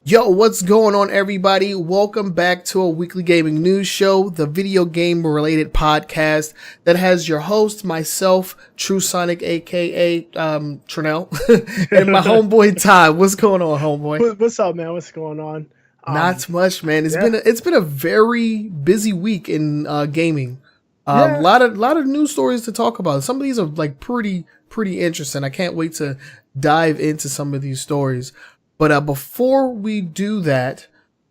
Yo, what's going on, everybody? Welcome back to a weekly gaming news show, the video game related podcast that has your host, myself, True Sonic, aka Trenell, and my homeboy Todd. What's going on, homeboy? What's up, man? What's going on? Not much, man. It's yeah. been a very busy week in gaming. Yeah. Lot of news stories to talk about. Some of these are like pretty interesting. I can't wait to dive into some of these stories. But before we do that,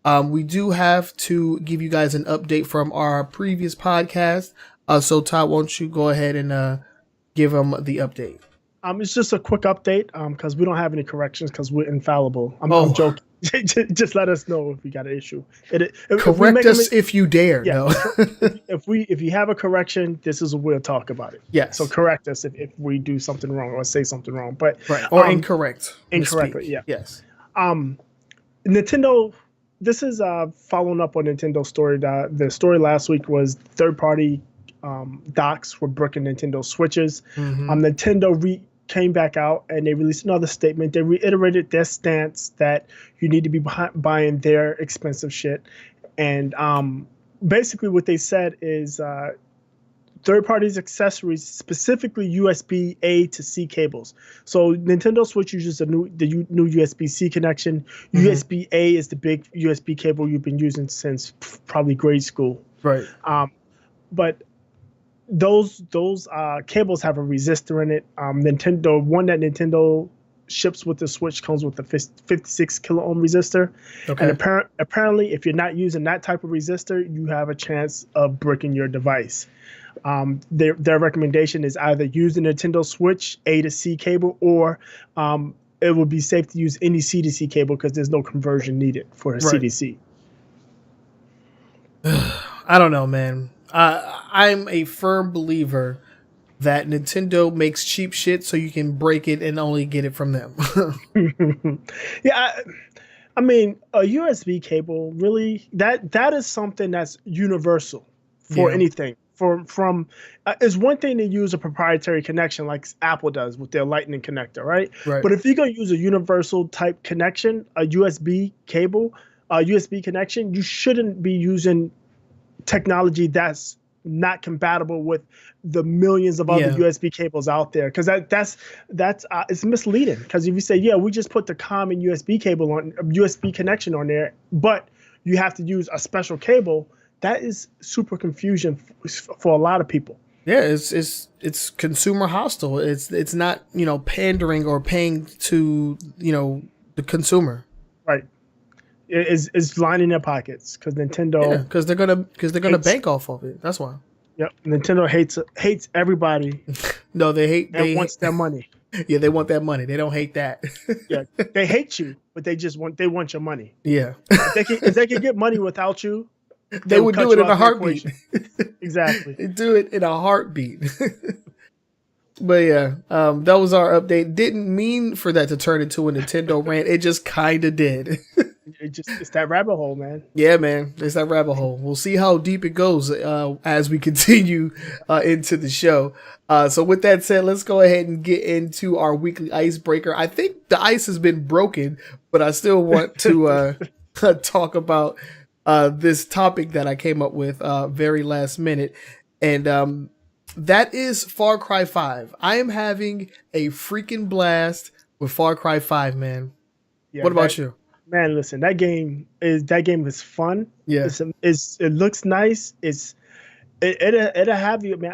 we do have to give you guys an update from our previous podcast. So Todd, won't you go ahead and give them the update? It's just a quick update because we don't have any corrections because we're infallible. I'm joking. Just let us know if we got an issue. Correct us if you dare. Yeah. No. if you have a correction, this is what we'll talk about it. Yes. So correct us if we do something wrong or say something wrong. But right. Or incorrect. Incorrectly. Yeah. Yes. Nintendo. This is following up on Nintendo's story. The story last week was third-party docs were bricking Nintendo Switches. Mm-hmm. Nintendo came back out and they released another statement. They reiterated their stance that you need to be buying their expensive shit. And basically what they said is third-party accessories, specifically USB-A to C cables. So Nintendo Switch uses the new USB-C connection. Mm-hmm. USB-A is the big USB cable you've been using since probably grade school. Right. But those cables have a resistor in it. One that Nintendo ships with the Switch comes with a 56 kilo ohm resistor. Okay. And apparently, if you're not using that type of resistor, you have a chance of bricking your device. Their recommendation is either use the Nintendo Switch A to C cable, or it would be safe to use any C to C cable because there's no conversion needed for a C to C. I don't know, man. I'm a firm believer that Nintendo makes cheap shit so you can break it and only get it from them. Yeah, I mean, a USB cable, really, that is something that's universal for anything. It's one thing to use a proprietary connection like Apple does with their Lightning connector, right? But if you're going to use a universal type connection, a USB cable, a USB connection, you shouldn't be using technology that's not compatible with the millions of other USB cables out there, because that's it's misleading. Because if you say, we just put the common USB cable on, USB connection on there, but you have to use a special cable, that is super confusion for a lot of people. Yeah, it's consumer hostile. It's not pandering or paying to the consumer. Right. Is lining their pockets because Nintendo. Because they're gonna bank off of it. That's why. Yep. Nintendo hates everybody. No, they wants their money. Yeah, they want that money. They don't hate that. Yeah, they hate you, but they want your money. Yeah. If they could get money without you, they would do it in a heartbeat. Exactly. They do it in a heartbeat. But yeah, that was our update. Didn't mean for that to turn into a Nintendo rant. It just kind of did. It's that rabbit hole, man. Yeah, man. It's that rabbit hole. We'll see how deep it goes as we continue into the show. So with that said, let's go ahead and get into our weekly icebreaker. I think the ice has been broken, but I still want to talk about this topic that I came up with very last minute. And that is Far Cry 5. I am having a freaking blast with Far Cry 5, man. Yeah, what about you? Man, listen, that game is fun. Yeah, it looks nice. It'll have you, man.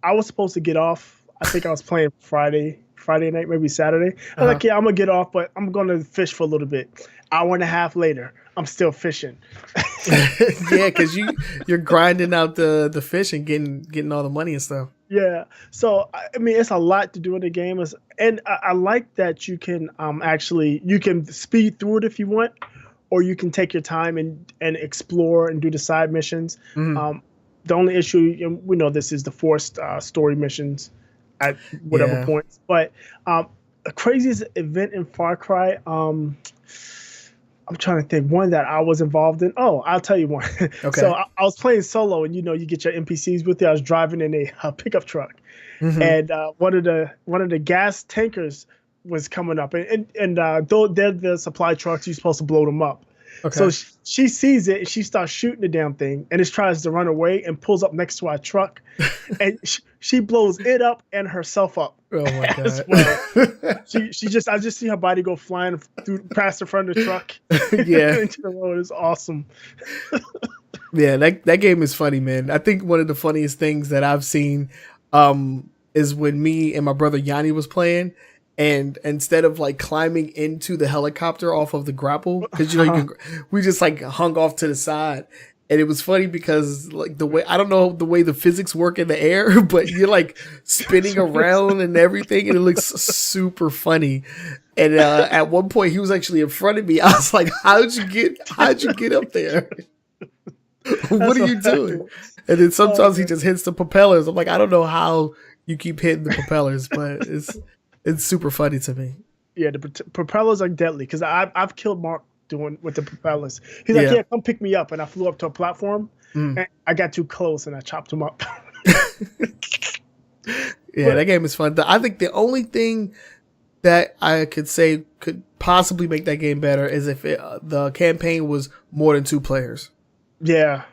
I was supposed to get off. I think I was playing Friday night, maybe Saturday. I was like, I'm gonna get off, but I'm gonna fish for a little bit. Hour and a half later, I'm still fishing. Yeah, because you're grinding out the fish and getting all the money and stuff. Yeah. So I mean, it's a lot to do in the game, and I like that you can you can speed through it if you want, or you can take your time and explore and do the side missions. Mm-hmm. The only issue, we know this is the forced story missions at whatever points, but the craziest event in Far Cry. I'm trying to think one that I was involved in. Oh, I'll tell you one. Okay. So I was playing solo, and you get your NPCs with you. I was driving in a pickup truck, mm-hmm. and one of the gas tankers was coming up, and though they're the supply trucks, you're supposed to blow them up. Okay. So she sees it and she starts shooting the damn thing, and it tries to run away and pulls up next to our truck, and she blows it up and herself up. Oh my god! Well. I just see her body go flying past the front of the truck. Yeah, into the road. It's awesome. Yeah, that game is funny, man. I think one of the funniest things that I've seen is when me and my brother Yanni was playing, and instead of like climbing into the helicopter off of the grapple, because we just like hung off to the side. And it was funny because like the way, I don't know the way the physics work in the air, but you're like spinning around and everything, and it looks super funny. And at one point he was actually in front of me. I was like, how'd you get up there? What are you doing? And then sometimes he just hits the propellers. I'm like, I don't know how you keep hitting the propellers, but it's super funny to me. Yeah, the propellers are deadly because I've killed Mark doing with the propellers. He's like, yeah, come pick me up, and I flew up to a platform, and I got too close and I chopped him up. Yeah, that game is fun. I think the only thing that I could say could possibly make that game better is if the campaign was more than 2 players. Yeah,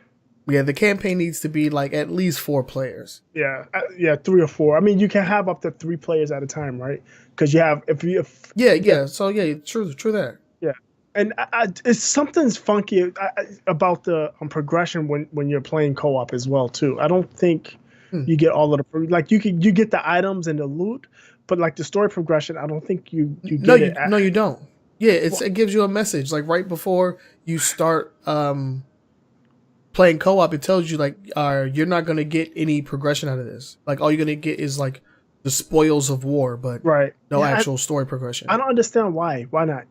the campaign needs to be like at least 4 players. Yeah, 3 or 4. I mean, you can have up to 3 players at a time, right? Because you have yeah. So yeah, true that. Yeah, and it's something's funky about the progression when you're playing co-op as well too. I don't think you get all of the like you get the items and the loot, but like the story progression, I don't think you get it. No, you don't. Yeah, it gives you a message like right before you start playing co-op. It tells you like you're not gonna get any progression out of this. Like all you're gonna get is like the spoils of war, but no actual story progression. I don't understand why. Why not?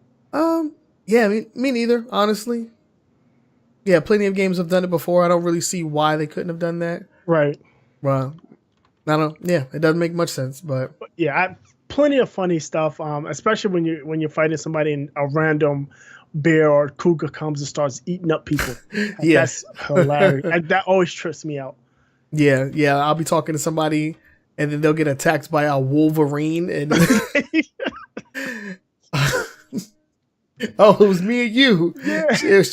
Yeah, me neither, honestly. Yeah, plenty of games have done it before. I don't really see why they couldn't have done that. Right. Well, I don't. Yeah, it doesn't make much sense, but yeah, plenty of funny stuff. Especially when you're fighting somebody and a random bear or cougar comes and starts eating up people. That's hilarious. That always trips me out. Yeah. I'll be talking to somebody, and then they'll get attacked by a wolverine, and oh, it was me and you. Yeah.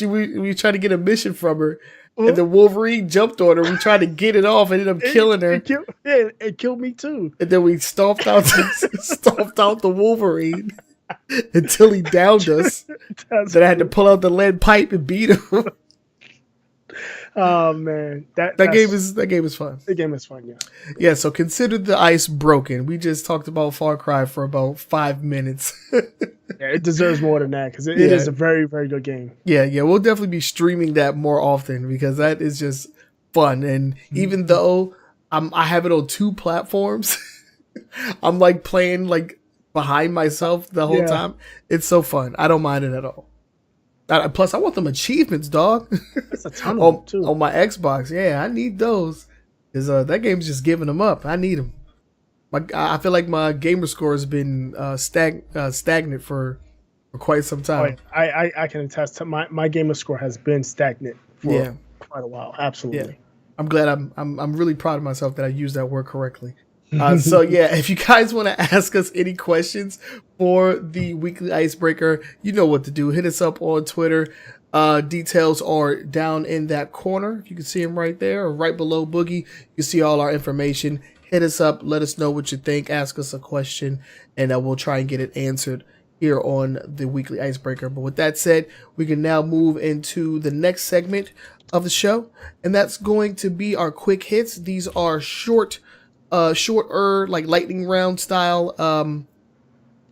We tried to get a mission from her, and the wolverine jumped on her. We tried to get it off, and ended up killing her. It killed me too. And then we stomped out the wolverine until he downed us. Then I had to pull out the lead pipe and beat him. Oh man, that game is fun. The game is fun, yeah. Yeah, so consider the ice broken. We just talked about Far Cry for about 5 minutes. Yeah, it deserves more than that because it is a very, very good game. Yeah, we'll definitely be streaming that more often because that is just fun. And even though I have it on 2 platforms, I'm like playing like behind myself the whole time. It's so fun. I don't mind it at all. Plus, I want them achievements, dog. That's a ton of them, too. On my Xbox. Yeah, I need those. Because that game's just giving them up. I need them. I feel like my gamer score has been stagnant for quite some time. Oh, I can attest to my gamer score has been stagnant for quite a while. Absolutely. Yeah. I'm glad I'm really proud of myself that I used that word correctly. So yeah, if you guys want to ask us any questions for the weekly icebreaker, you know what to do. Hit us up on Twitter. Details are down in that corner. You can see them right there, or right below Boogie. You see all our information. Hit us up. Let us know what you think. Ask us a question, and we'll try and get it answered here on the weekly icebreaker. But with that said, we can now move into the next segment of the show, and that's going to be our quick hits. These are shorter, like lightning round style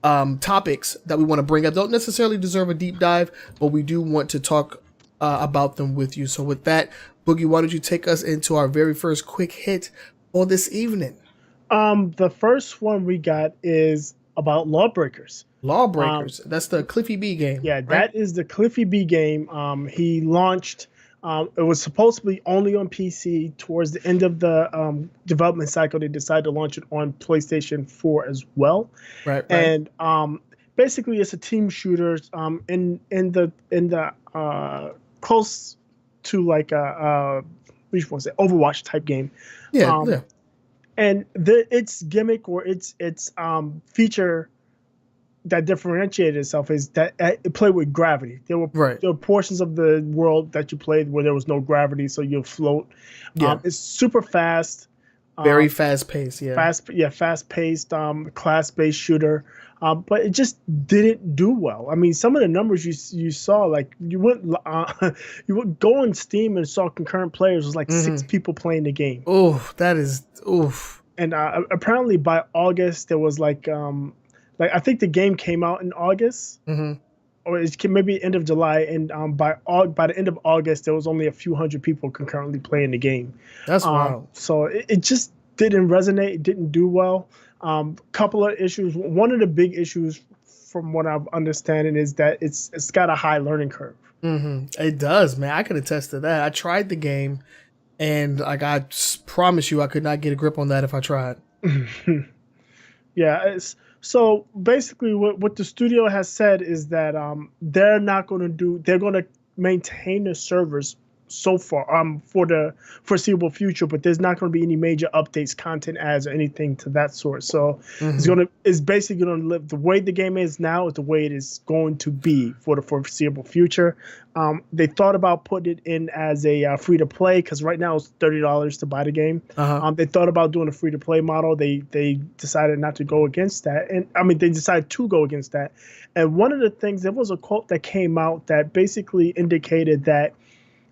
topics that we want to bring up. Don't necessarily deserve a deep dive, but we do want to talk about them with you. So with that, Boogie, why don't you take us into our very first quick hit for this evening? The first one we got is about Lawbreakers. Lawbreakers. That's the Cliffy B game. Yeah, right? That is the Cliffy B game. He launched. It was supposed to be only on PC. Towards the end of the development cycle, they decided to launch it on PlayStation 4 as well. Right. And basically, it's a team shooter in the close to like a Overwatch type game. Yeah. And its gimmick or its feature that differentiated itself is that it played with gravity. Right. There were portions of the world that you played where there was no gravity, so you'll float. Yeah. It's super fast. Very fast paced. Yeah. Fast paced, class based shooter. But it just didn't do well. I mean, some of the numbers you saw, like you would go on Steam and saw concurrent players was like 6 people playing the game. Oh, that is oof. And apparently by August there was like I think the game came out in August, or it maybe end of July, and by the end of August there was only a few hundred people concurrently playing the game. That's wild. So it just didn't resonate. It didn't do well. Couple of issues. One of the big issues, from what I'm understanding, is that it's got a high learning curve. It does, man. I can attest to that. I tried the game, and like I promise you, I could not get a grip on that if I tried. Yeah. So basically, what the studio has said is that they're going to maintain the servers so far for the foreseeable future, but there's not going to be any major updates, content adds, or anything to that sort. So it's basically going to live the way the game is now is the way it is going to be for the foreseeable future. They thought about putting it in as a free to play, because right now it's $30 to buy the game. They thought about doing a free to play model. They decided not to go against that, and I mean they decided to go against that. And one of the things, there was a quote that came out that basically indicated that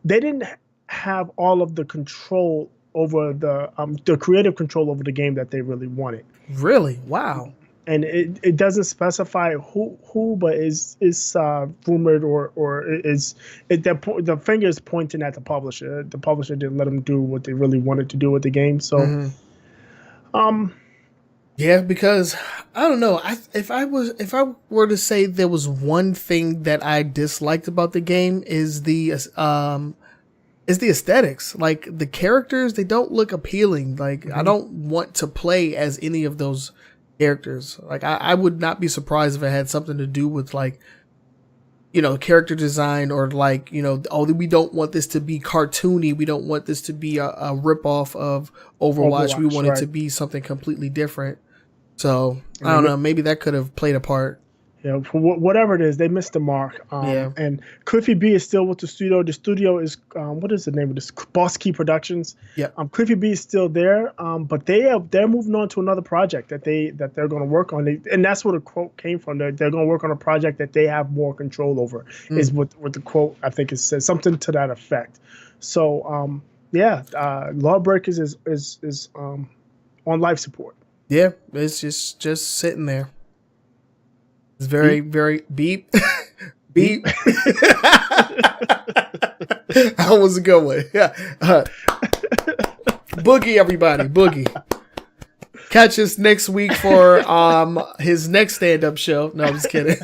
they didn't have all of the control over the creative control over the game that they really wanted. Really? Wow. And it doesn't specify who, but is rumored or the finger is pointing at the publisher. The publisher didn't let them do what they really wanted to do with the game. So, yeah, because I don't know. If I were to say there was one thing that I disliked about the game is the aesthetics. Like the characters, they don't look appealing. Like I don't want to play as any of those characters. Like I would not be surprised if it had something to do with like, you know, character design, or like, you know, oh, we don't want this to be cartoony. We don't want this to be a ripoff of Overwatch. We want it to be something completely different. So I don't know. Maybe that could have played a part. Yeah, for whatever it is, they missed the mark. And Cliffy B is still with the studio. The studio is what is the name of this? Boss Key Productions. Yeah. Cliffy B is still there, but they're moving on to another project that they're going to work on. And that's where the quote came from. They're going to work on a project that they have more control over. Is what the quote, I think, it says something to that effect. So Lawbreakers is on life support. Yeah, it's just sitting there. It's very, very beep. Beep. That was a good one. Yeah. Boogie, everybody. Boogie. Catch us next week for his next stand-up show. No, I'm just kidding.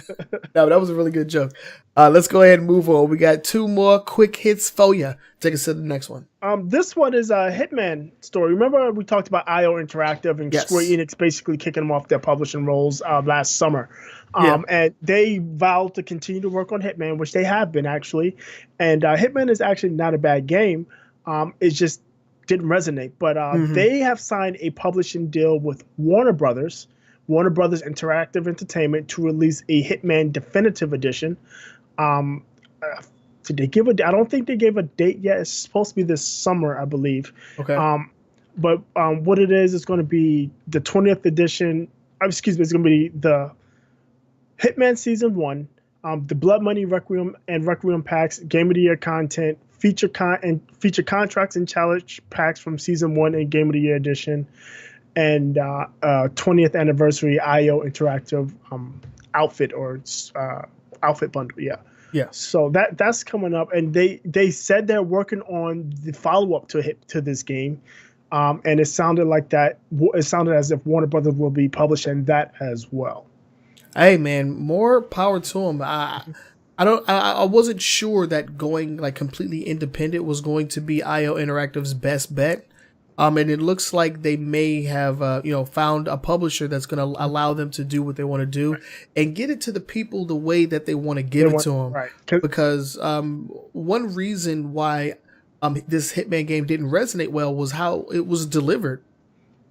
No, that was a really good joke. Let's go ahead and move on. We got 2 more quick hits for you. Take us to the next one. This one is a Hitman story. Remember we talked about IO Interactive and Square Enix basically kicking them off their publishing roles last summer. And they vowed to continue to work on Hitman, which they have been actually. And Hitman is actually not a bad game. It just didn't resonate. But they have signed a publishing deal with Warner Brothers Interactive Entertainment, to release a Hitman Definitive Edition. Did they give I don't think they gave a date yet. It's supposed to be this summer, I believe. Okay. But what it is, it's going to be the 20th edition. Excuse me, it's going to be the Hitman Season 1, the Blood Money Requiem and Requiem packs, Game of the Year content, feature contracts and challenge packs from Season 1 and Game of the Year edition, and 20th anniversary IO Interactive outfit or outfit bundle. Yeah. So that's coming up, and they said they're working on the follow-up to this game, and it sounded like that. It sounded as if Warner Brothers will be publishing that as well. Hey man, more power to them. I wasn't sure that going like completely independent was going to be IO Interactive's best bet. And it looks like they may have found a publisher that's going to allow them to do what they want to do and get it to the people the way that they want to give it to them. Right. Because one reason why this Hitman game didn't resonate well was how it was delivered.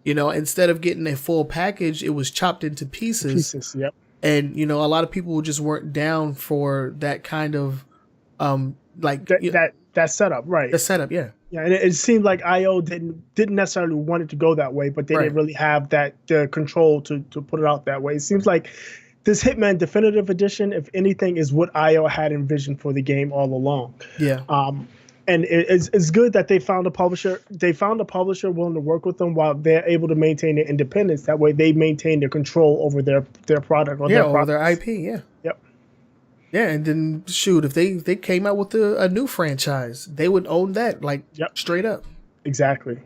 You know, instead of getting a full package, it was chopped into pieces. Yep. And a lot of people just weren't down for that kind of that setup, right? The setup, yeah. Yeah, and it seemed like IO didn't necessarily want it to go that way, but they didn't really have the control to put it out that way. It seems like this Hitman Definitive Edition, if anything, is what IO had envisioned for the game all along. Yeah. And it's good that they found a publisher. They found a publisher willing to work with them while they're able to maintain their independence. That way, they maintain their control over their product or over their IP. Yeah. Yep. Yeah, and then shoot, if they came out with a new franchise, they would own that straight up. Exactly.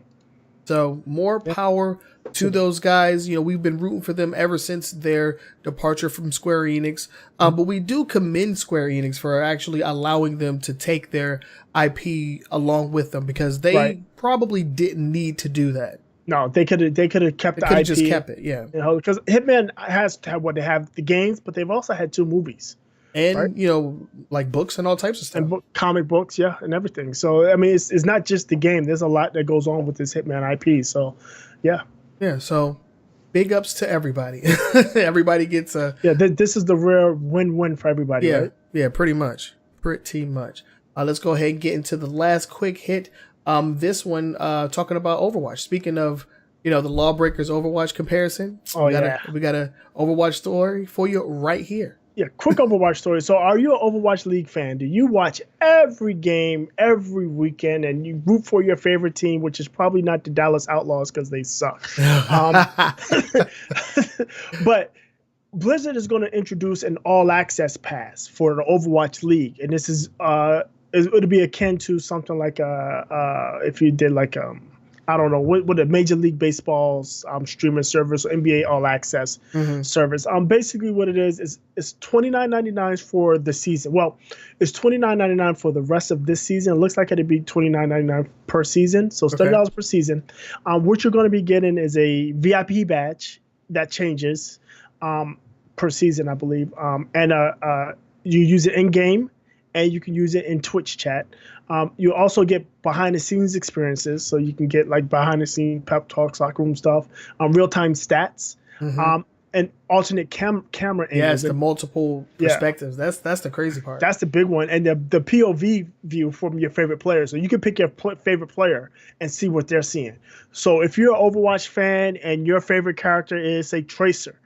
So more power to those guys. We've been rooting for them ever since their departure from Square Enix. But we do commend Square Enix for actually allowing them to take their IP along with them, because they probably didn't need to do that. No, they could have kept the IP. Just kept it, yeah. Because Hitman has to have they have the games, but they've also had 2 movies. And, like books and all types of stuff. And comic books, yeah, and everything. So, I mean, it's not just the game. There's a lot that goes on with this Hitman IP. So, yeah. Yeah, so big ups to everybody. Everybody gets a... Yeah, this is the rare win-win for everybody, right? Yeah, pretty much. Pretty much. Let's go ahead and get into the last quick hit. This one, talking about Overwatch. Speaking of, the Lawbreakers Overwatch comparison. We got a Overwatch story for you right here. Yeah, quick Overwatch story. So are you an Overwatch League fan? Do you watch every game, every weekend, and you root for your favorite team, which is probably not the Dallas Outlaws because they suck. But Blizzard is going to introduce an all-access pass for the Overwatch League. And this is it would be akin to something like if you did like I don't know what a Major League Baseball's streaming service or NBA All Access service. Basically, what it is it's $29.99 for the season. Well, it's $29.99 for the rest of this season. It looks like it'd be $29.99 per season, so it's $30 per season. What you're going to be getting is a VIP badge that changes per season, I believe, and you use it in game, and you can use it in Twitch chat. You also get behind-the-scenes experiences, so you can get like behind-the-scenes pep talks, locker room stuff, real-time stats, and alternate camera angles. Yeah, it's the multiple perspectives. That's the crazy part. That's the big one, and the POV view from your favorite player. So you can pick your favorite player and see what they're seeing. So if you're an Overwatch fan and your favorite character is, say, Tracer,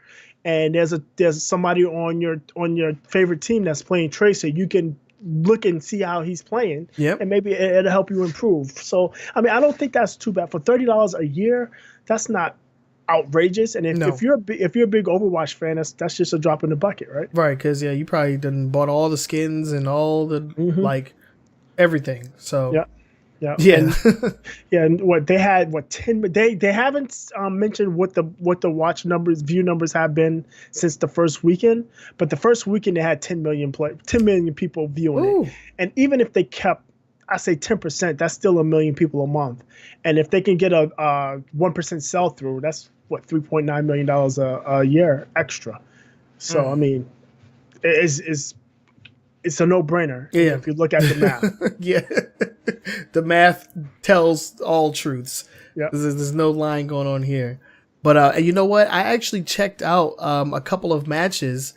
and there's somebody on your favorite team that's playing Tracer, you can look and see how he's playing, and maybe it'll help you improve. So, I mean, I don't think that's too bad for $30 a year. That's not outrageous. And if you're a big Overwatch fan, that's just a drop in the bucket, right? Right, because you probably done bought all the skins and all the like everything. So yeah. And, and what they had, 10? They haven't mentioned what the view numbers have been since the first weekend. But the first weekend they had 10 million people viewing it. And even if they kept, I say 10%, that's still 1 million people a month. And if they can get a 1% sell through, that's what, $3.9 million a year extra. So I mean, it's a no-brainer if you look at the math. The math tells all truths. There's no lying going on here. But and you know what? I actually checked out a couple of matches,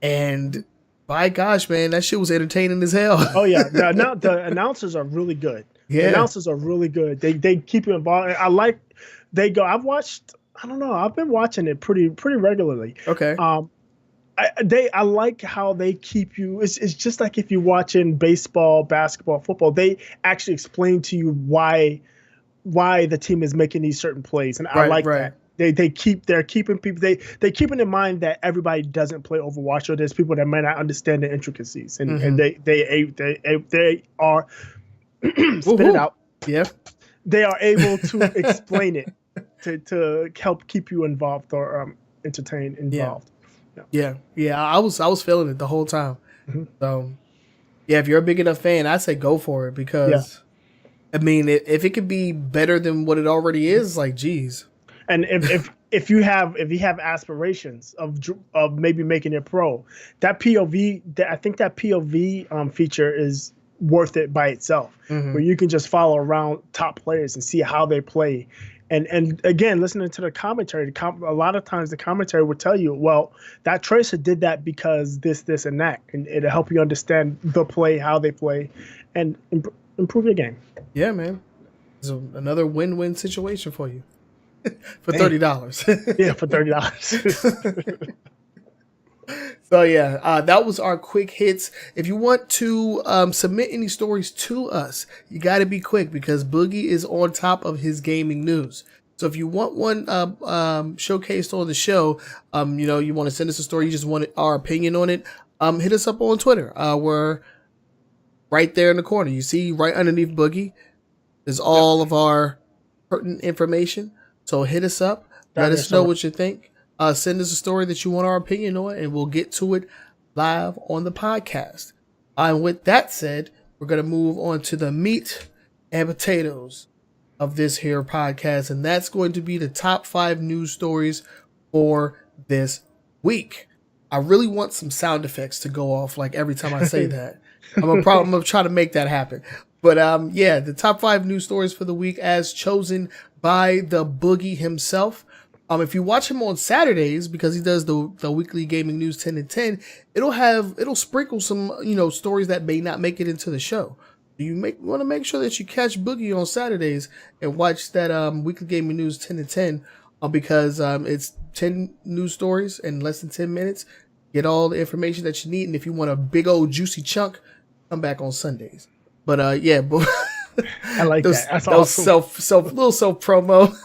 and by gosh, man, that shit was entertaining as hell. Oh yeah, now the announcers are really good. Yeah, the announcers are really good. They keep you involved. I've watched. I don't know. I've been watching it pretty regularly. Okay. I like how they keep you. It's just like if you're watching baseball, basketball, football. They actually explain to you why the team is making these certain plays, and I like that. They're keeping people. They keeping in mind that everybody doesn't play Overwatch, or there's people that might not understand the intricacies, and they are spit it out. Yeah, they are able to explain it to help keep you involved or entertained involved. Yeah. I was feeling it the whole time. So, if you're a big enough fan, I say go for it, because, I mean, if it could be better than what it already is, like, geez. And if you have aspirations of maybe making it pro, that POV, I think that POV feature is worth it by itself, where you can just follow around top players and see how they play, And again, listening to the commentary, a lot of times the commentary would tell you, well, that tracer did that because this, and that, and it'll help you understand the play, how they play, and improve your game. Yeah, man. It's another win-win situation for you for $30. Yeah, for $30. So yeah, that was our quick hits. If you want to submit any stories to us, you got to be quick because Boogie is on top of his gaming news. So if you want one showcased on the show, you want to send us a story, you just want our opinion on it, hit us up on Twitter. We're right there in the corner. You see right underneath Boogie is all of our pertinent information. So hit us up. Let us know what you think. Send us a story that you want our opinion on, and we'll get to it live on the podcast. And with that said, we're going to move on to the meat and potatoes of this here podcast, and that's going to be the top 5 news stories for this week. I really want some sound effects to go off like every time I say that. I'm gonna try to make that happen. But the top 5 news stories for the week as chosen by the Boogie himself. If you watch him on Saturdays, because he does the weekly gaming news 10 and 10, it'll sprinkle some, stories that may not make it into the show. You want to make sure that you catch Boogie on Saturdays and watch that weekly gaming news 10 and 10, because it's 10 news stories in less than 10 minutes. Get all the information that you need, and if you want a big old juicy chunk, come back on Sundays. But but I like that. That's awesome. Little self promo.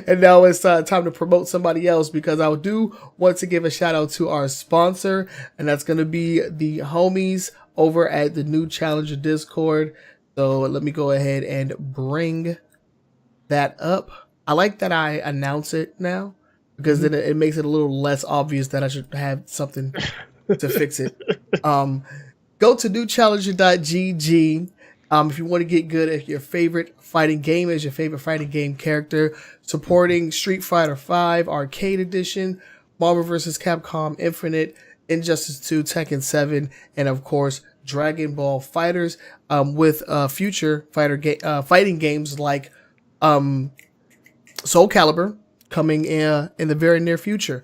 And now it's time to promote somebody else, because I do want to give a shout out to our sponsor, and that's going to be the homies over at the New Challenger Discord. So let me go ahead and bring that up. I like that I announce it now, because then it makes it a little less obvious that I should have something to fix it. Go to newchallenger.gg. If you want to get good at your favorite fighting game, as your favorite fighting game character, supporting Street Fighter V Arcade Edition, Marvel vs. Capcom Infinite, Injustice 2, Tekken 7, and of course Dragon Ball FighterZ, with future fighting games like Soul Calibur coming in the very near future.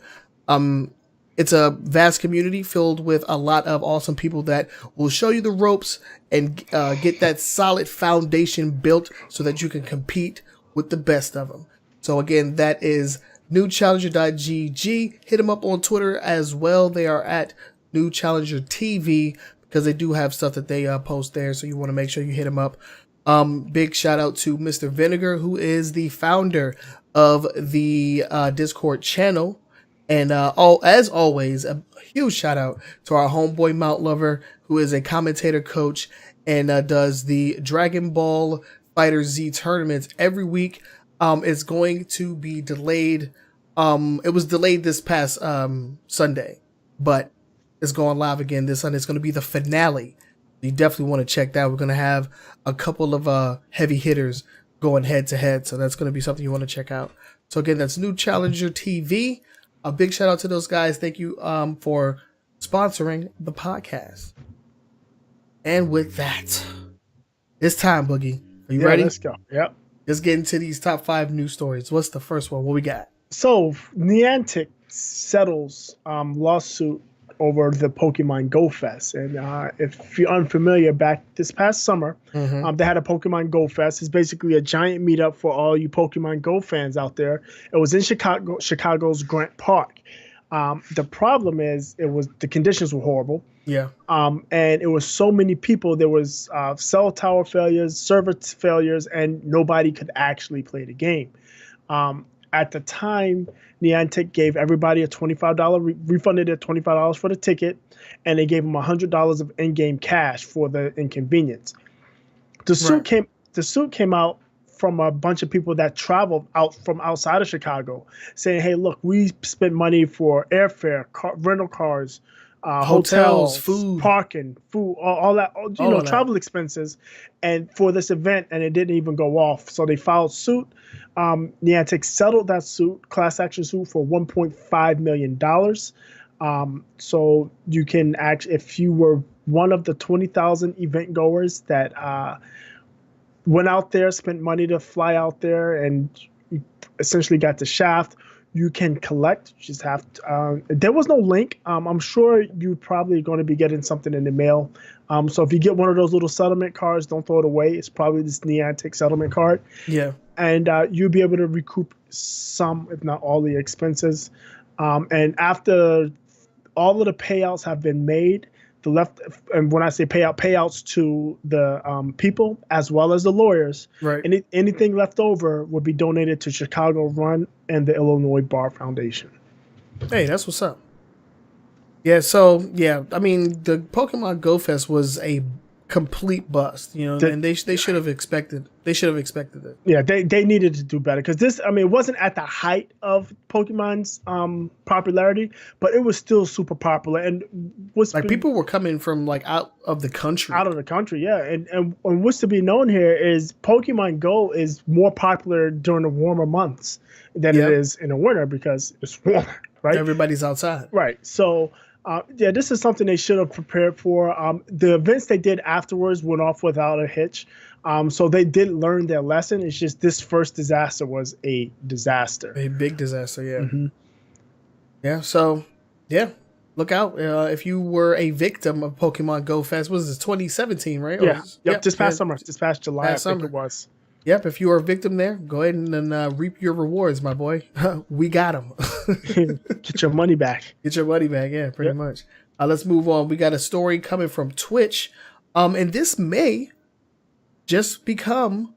It's a vast community filled with a lot of awesome people that will show you the ropes and get that solid foundation built so that you can compete with the best of them. So again, that is newchallenger.gg. Hit them up on Twitter as well. They are at New Challenger TV, because they do have stuff that they post there. So you want to make sure you hit them up. Big shout out to Mr. Vinegar, who is the founder of the Discord channel. And as always, a huge shout out to our homeboy Mount Lover, who is a commentator coach and does the Dragon Ball FighterZ tournaments every week. It's going to be delayed. It was delayed this past Sunday, but it's going live again this Sunday. It's going to be the finale. You definitely want to check that. We're going to have a couple of heavy hitters going head to head, so that's going to be something you want to check out. So again, that's New Challenger TV. A big shout out to those guys. Thank you for sponsoring the podcast. And with that, it's time, Boogie. Are you ready? Let's go. Yep. Let's get into these top 5 news stories. What's the first one? What we got? So Niantic settles lawsuit over the Pokemon Go Fest. And if you're unfamiliar, back this past summer, they had a Pokemon Go Fest. It's basically a giant meetup for all you Pokemon Go fans out there. It was in Chicago's Grant Park. The problem is the conditions were horrible. Yeah. And it was so many people. There was cell tower failures, server failures, and nobody could actually play the game. At the time, Niantic gave everybody a $25 refunded their $25 for the ticket, and they gave them $100 of in-game cash for the inconvenience. The suit came out from a bunch of people that traveled out from outside of Chicago, saying, "Hey, look, we spent money for airfare, rental cars, hotels, food, parking, food, all that, travel expenses, and for this event, and it didn't even go off." So they filed suit. Niantic settled that suit, class action suit, for $1.5 million. So you can actually, if you were one of the 20,000 event goers that went out there, spent money to fly out there, and you essentially got the shaft. You can collect. You just have to, there was no link. I'm sure you're probably going to be getting something in the mail. So if you get one of those little settlement cards, don't throw it away. It's probably this Niantic settlement card. Yeah. And you'll be able to recoup some, if not all, the expenses. And after all of the payouts have been made, and when I say payouts to the people as well as the lawyers, right? Anything left over would be donated to Chicago Run and the Illinois Bar Foundation. Hey, that's what's up. Yeah, so I mean, the Pokemon Go Fest was a complete bust, and they should have expected. They should have expected it. Yeah, they needed to do better because this, I mean, it wasn't at the height of Pokemon's popularity, but it was still super popular. And people were coming from out of the country. Out of the country, yeah. And what's to be known here is Pokemon Go is more popular during the warmer months than it is in the winter because it's warmer, right? Everybody's outside, right? So. This is something they should have prepared for. The events they did afterwards went off without a hitch. So they did learn their lesson. It's just this first disaster was a disaster. A big disaster, yeah. Mm-hmm. Yeah, so, look out. If you were a victim of Pokemon Go Fest, was this 2017, right? Yeah, this past summer. This past July, I think it was. Yep, if you are a victim there, go ahead and reap your rewards, my boy. We got them. Get your money back. Get your money back, yeah, pretty much. Let's move on. We got a story coming from Twitch. And this may just become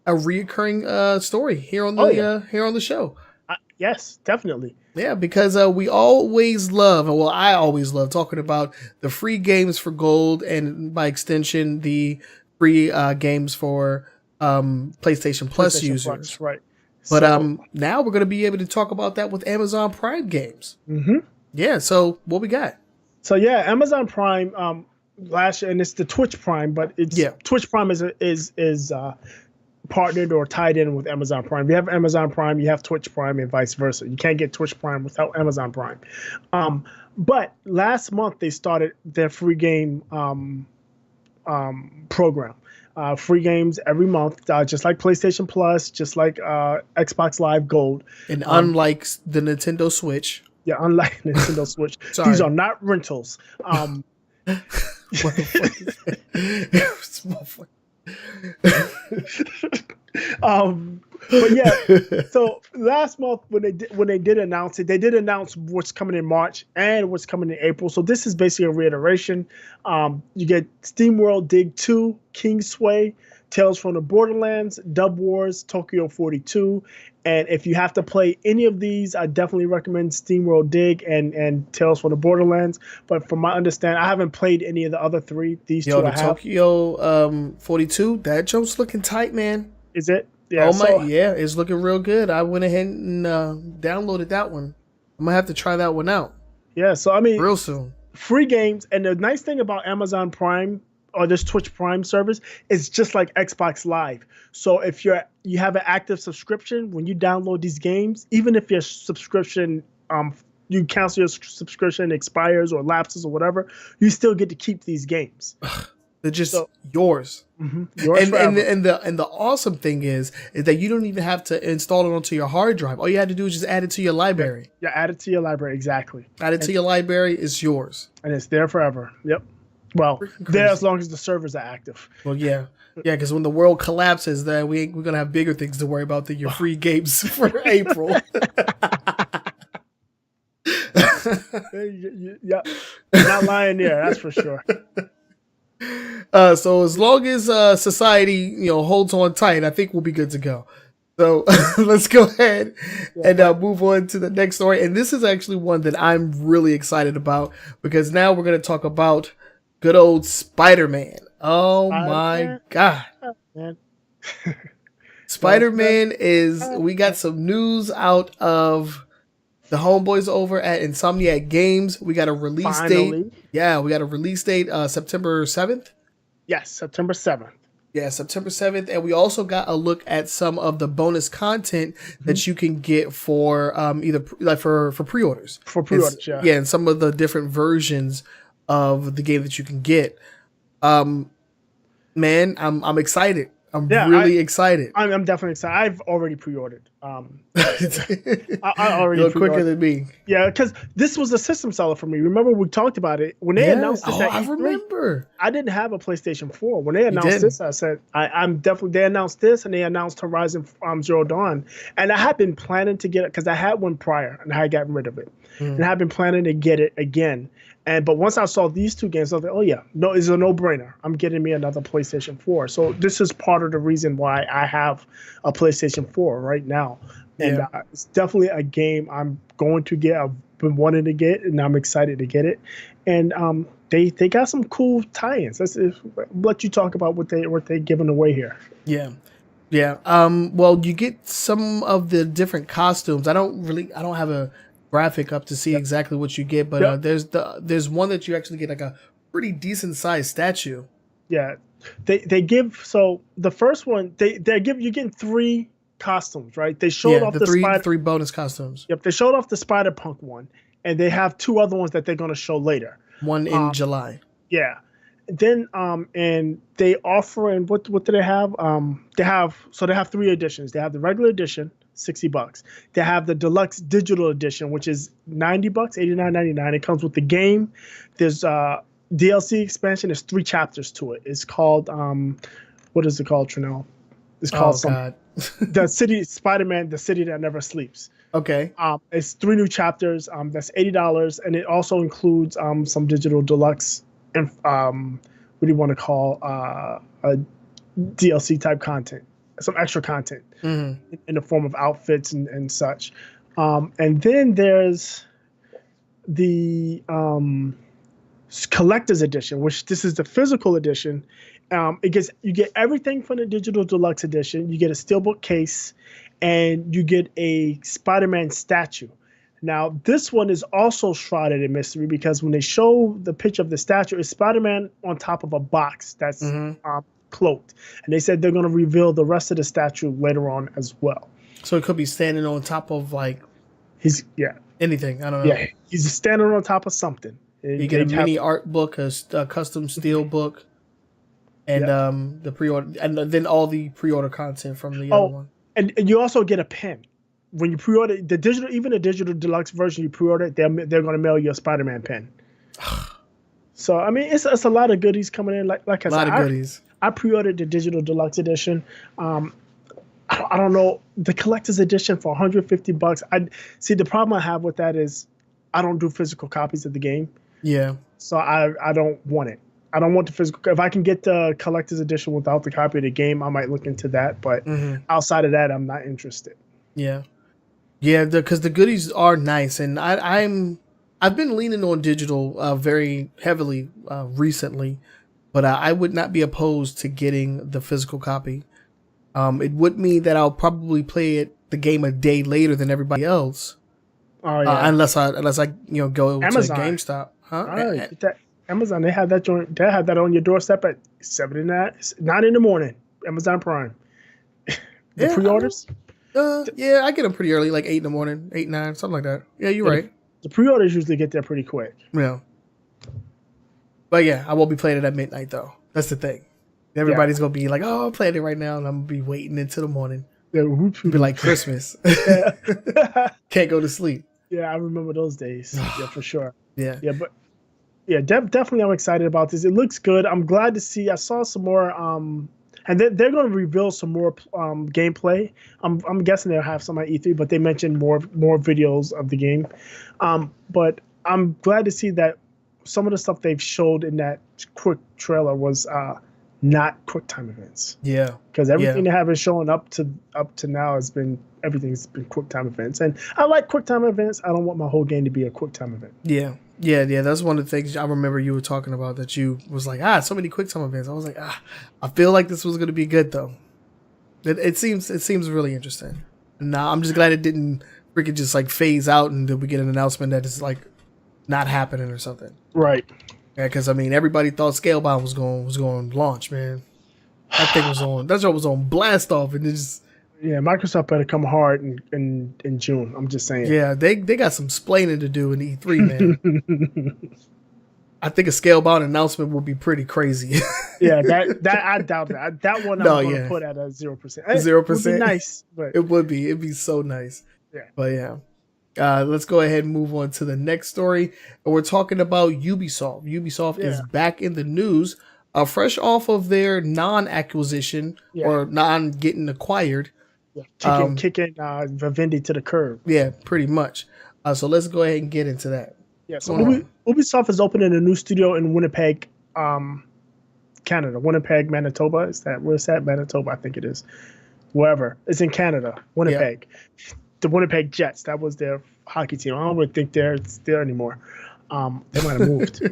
a reoccurring story here on the show. Yes, definitely. Yeah, because we always love, I always love talking about the free games for gold and by extension the free games for PlayStation Plus users. Right. But now we're going to be able to talk about that with Amazon Prime games. Mm-hmm. Yeah, so what we got? So Amazon Prime last year, and it's the Twitch Prime, but Twitch Prime is partnered or tied in with Amazon Prime. You have Amazon Prime, you have Twitch Prime, and vice versa. You can't get Twitch Prime without Amazon Prime. But last month they started their free game program. Free games every month, just like PlayStation Plus, just like Xbox Live Gold. And unlike the Nintendo Switch. Yeah, unlike Nintendo Switch. These are not rentals. But so last month when they did announce it, they did announce what's coming in March and what's coming in April. So this is basically a reiteration. You get SteamWorld Dig 2, Kingsway, Tales from the Borderlands, Dub Wars, Tokyo 42. And if you have to play any of these, I definitely recommend SteamWorld Dig and Tales from the Borderlands. But from my understanding, I haven't played any of the other three. These two I have. Tokyo 42, that jump's looking tight, man. Is it? Yeah. It's looking real good. I went ahead and downloaded that one. I'm gonna have to try that one out. Yeah. So I mean, real soon. Free games, and the nice thing about Amazon Prime or this Twitch Prime service is just like Xbox Live. So if you have an active subscription, when you download these games, even if your subscription you cancel your subscription, expires or lapses or whatever, you still get to keep these games. They're just yours. Mm-hmm. Yours and the awesome thing is that you don't even have to install it onto your hard drive. All you have to do is just add it to your library. Yeah, add it to your library, exactly. Add it to your library, it's yours. And it's there forever. Yep. Well, there as long as the servers are active. Well, yeah. Yeah, because when the world collapses, then we're going to have bigger things to worry about than your free games for April. Yeah, you're not lying there, that's for sure. So as long as society, holds on tight, I think we'll be good to go. So let's go ahead and move on to the next story. And this is actually one that I'm really excited about because now we're going to talk about good old Spider-Man. Oh my God. Spider-Man we got some news out of the homeboys over at Insomniac Games. We got a release date. Yeah, we got a release date, September 7th. Yes, September 7th. Yeah, September 7th. And we also got a look at some of the bonus content that you can get for either like for pre-orders. For pre-orders, yeah. Yeah, and some of the different versions of the game that you can get. Man, I'm excited. I'm really excited. I'm definitely excited. I've already pre-ordered. I already You're quicker than me. Yeah, because this was a system seller for me. Remember we talked about it when they announced this at E3. I remember. I didn't have a PlayStation 4 when they announced this. I said I'm definitely. They announced this and they announced Horizon Zero Dawn, and I had been planning to get it because I had one prior and I had gotten rid of it, and I had been planning to get it again. But once I saw these two games, I was like, oh yeah, no, it's a no-brainer. I'm getting me another PlayStation 4. So this is part of the reason why I have a PlayStation 4 right now. And it's definitely a game I'm going to get. I've been wanting to get, and I'm excited to get it. And they got some cool tie-ins. Let's let you talk about what they're giving away here. Yeah. Well, you get some of the different costumes. I don't have a graphic up to see exactly what you get, but there's one that you actually get like a pretty decent sized statue. Yeah, they give, so the first one you're getting 3 costumes, right? They showed off the three bonus costumes. Yep, they showed off the Spider-Punk one, and they have 2 other ones that they're going to show later. One in July. Yeah. Then and they offer, and what do they have? They have 3 editions. They have the regular edition, $60. They have the deluxe digital edition, which is $90, $89.99. It comes with the game. There's DLC expansion. There's 3 chapters to it. It's called what is it called, Trenell? It's called the City Spider-Man, the City That Never Sleeps. Okay. It's 3 new chapters. That's $80, and it also includes some digital deluxe and what do you want to call a DLC type content, some extra content in the form of outfits and such. And then there's the collector's edition, which this is the physical edition. You get everything from the digital deluxe edition. You get a steelbook case, and you get a Spider-Man statue. Now, this one is also shrouded in mystery because when they show the picture of the statue, it's Spider-Man on top of a box that's cloaked. And they said they're going to reveal the rest of the statue later on as well. So it could be standing on top of anything. I don't know. Yeah, he's standing on top of something. You get a mini art book, a custom steel book, and the pre-order, and then all the pre-order content from the other one. And you also get a pen. When you pre-order the digital deluxe version, you pre-order it, they're going to mail you a Spider-Man pen. So I mean, it's a lot of goodies coming in. Like I said, a lot of goodies. I pre-ordered the digital deluxe edition. I don't know, the collector's edition for $150. I see, the problem I have with that is I don't do physical copies of the game. Yeah. So I don't want it. I don't want the physical. If I can get the collector's edition without the copy of the game, I might look into that. But outside of that, I'm not interested. Yeah. Yeah, because the goodies are nice, and I've been leaning on digital very heavily recently, but I would not be opposed to getting the physical copy. It would mean that I'll probably play the game a day later than everybody else. Oh yeah. Unless I go Amazon. To GameStop, huh? Amazon, they have that joint. They have that on your doorstep at 9 in the morning. Amazon Prime. Pre-orders. I get them pretty early, like 8 in the morning, 8, 9, something like that. Yeah, you're right. The pre-orders usually get there pretty quick. Yeah. But yeah, I won't be playing it at midnight though. That's the thing. Everybody's gonna be like, "Oh, I'm playing it right now," and I'm gonna be waiting until the morning. Yeah, it'll be like Christmas. Can't go to sleep. Yeah, I remember those days. Yeah, for sure. Yeah, but definitely, I'm excited about this. It looks good. I'm glad to see. I saw some more. And they're going to reveal some more gameplay. I'm guessing they'll have some at E3, but they mentioned more videos of the game. But I'm glad to see that some of the stuff they've showed in that quick trailer was not QuickTime events. Yeah, because everything they have been showing up to now everything's been QuickTime events, and I like QuickTime events. I don't want my whole game to be a QuickTime event. Yeah. That's one of the things I remember you were talking about, that you was like, so many QuickTime events. I was like, I feel like this was going to be good though. It seems really interesting. Now I'm just glad it didn't freaking just like phase out and then we get an announcement that it's like not happening or something. Right. Yeah, because I mean everybody thought Scalebound was going to launch, man. That show was on blast off, and it just. Yeah, Microsoft better come hard in June. I'm just saying. Yeah, they got some splaining to do in E3, man. I think a Scalebound announcement would be pretty crazy. Yeah, that I doubt that. That one I'm going to put at a 0%. 0%. Would be nice, but it would be. It'd be so nice. Yeah. But yeah. Let's go ahead and move on to the next story. And we're talking about Ubisoft. Ubisoft is back in the news, fresh off of their non-acquisition or non-getting acquired. Yeah. Kicking Vivendi to the curb. Yeah, pretty much. So let's go ahead and get into that. Yeah, so Ubisoft is opening a new studio in Winnipeg, Canada. Winnipeg, Manitoba. Where's that? Manitoba, I think it is. Wherever. It's in Canada. Winnipeg. Yeah. The Winnipeg Jets. That was their hockey team. I don't really think they're there anymore. They might have moved.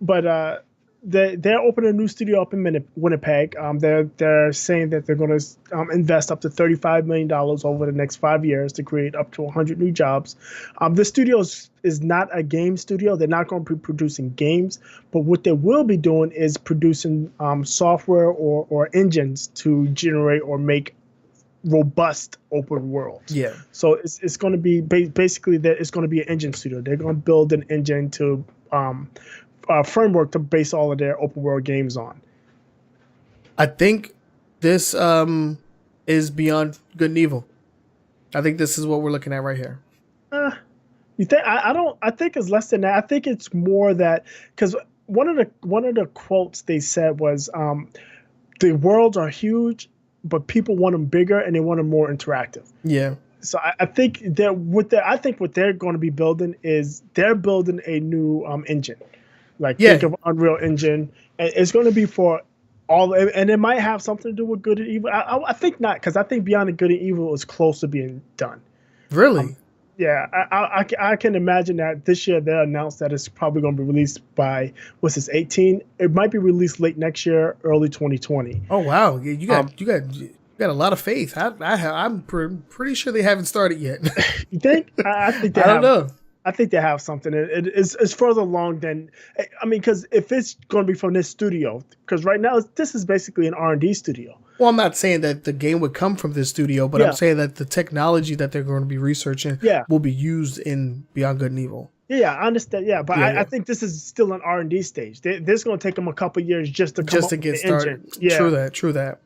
But they're opening a new studio up in Winnipeg. They're saying that they're going to invest up to $35 million over the next 5 years to create up to 100 new jobs. The studio is not a game studio. They're not going to be producing games, but what they will be doing is producing software or engines to generate or make robust open world. Yeah. So it's going to be basically that it's going to be an engine studio. They're going to build an engine to framework to base all of their open world games on. I think this is beyond good and evil. I think this is what we're looking at right here. You think? I don't. I think it's less than that. I think it's more that because one of the quotes they said was, "The worlds are huge, but people want them bigger and they want them more interactive." Yeah. So I think what they're going to be building is they're building a new engine. Like think of Unreal Engine. And it's going to be for all, and it might have something to do with good and evil. I think not, because I think Beyond the Good and Evil is close to being done. Really? Yeah, I can imagine that this year they announced that it's probably going to be released by, what's this, 18? It might be released late next year, early 2020. Oh wow, you got a lot of faith. I'm pretty sure they haven't started yet. You think? I think they I don't know. I think they have something. It's further along than, I mean, because if it's going to be from this studio, because right now this is basically an R&D studio. Well, I'm not saying that the game would come from this studio, but I'm saying that the technology that they're going to be researching will be used in Beyond Good and Evil. Yeah, I understand. Yeah, but I think this is still an R&D stage. This is going to take them a couple of years just to get started. Engine. Yeah. True that.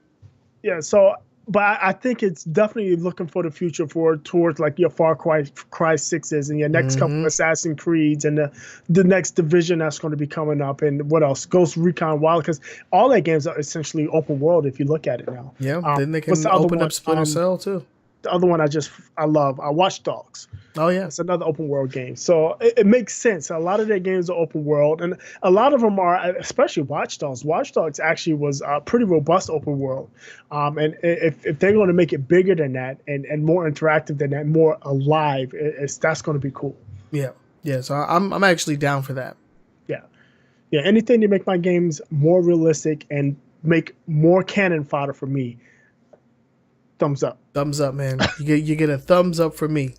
Yeah, so... But I think it's definitely looking for the future towards like your Far Cry 6s and your next couple of Assassin's Creeds and the next Division that's going to be coming up, and what else? Ghost Recon Wild, because all that games are essentially open world if you look at it now. Yeah, then they can open up Splinter Cell too. The other one I love, Watch Dogs. Oh yeah, it's another open world game. So it makes sense. A lot of their games are open world, and a lot of them are, especially Watch Dogs. Watch Dogs actually was a pretty robust open world. And if they're going to make it bigger than that and more interactive than that, more alive, that's going to be cool. Yeah. So I'm actually down for that. Yeah. Anything to make my games more realistic and make more cannon fodder for me. Thumbs up. Thumbs up, man. You get a thumbs up for me.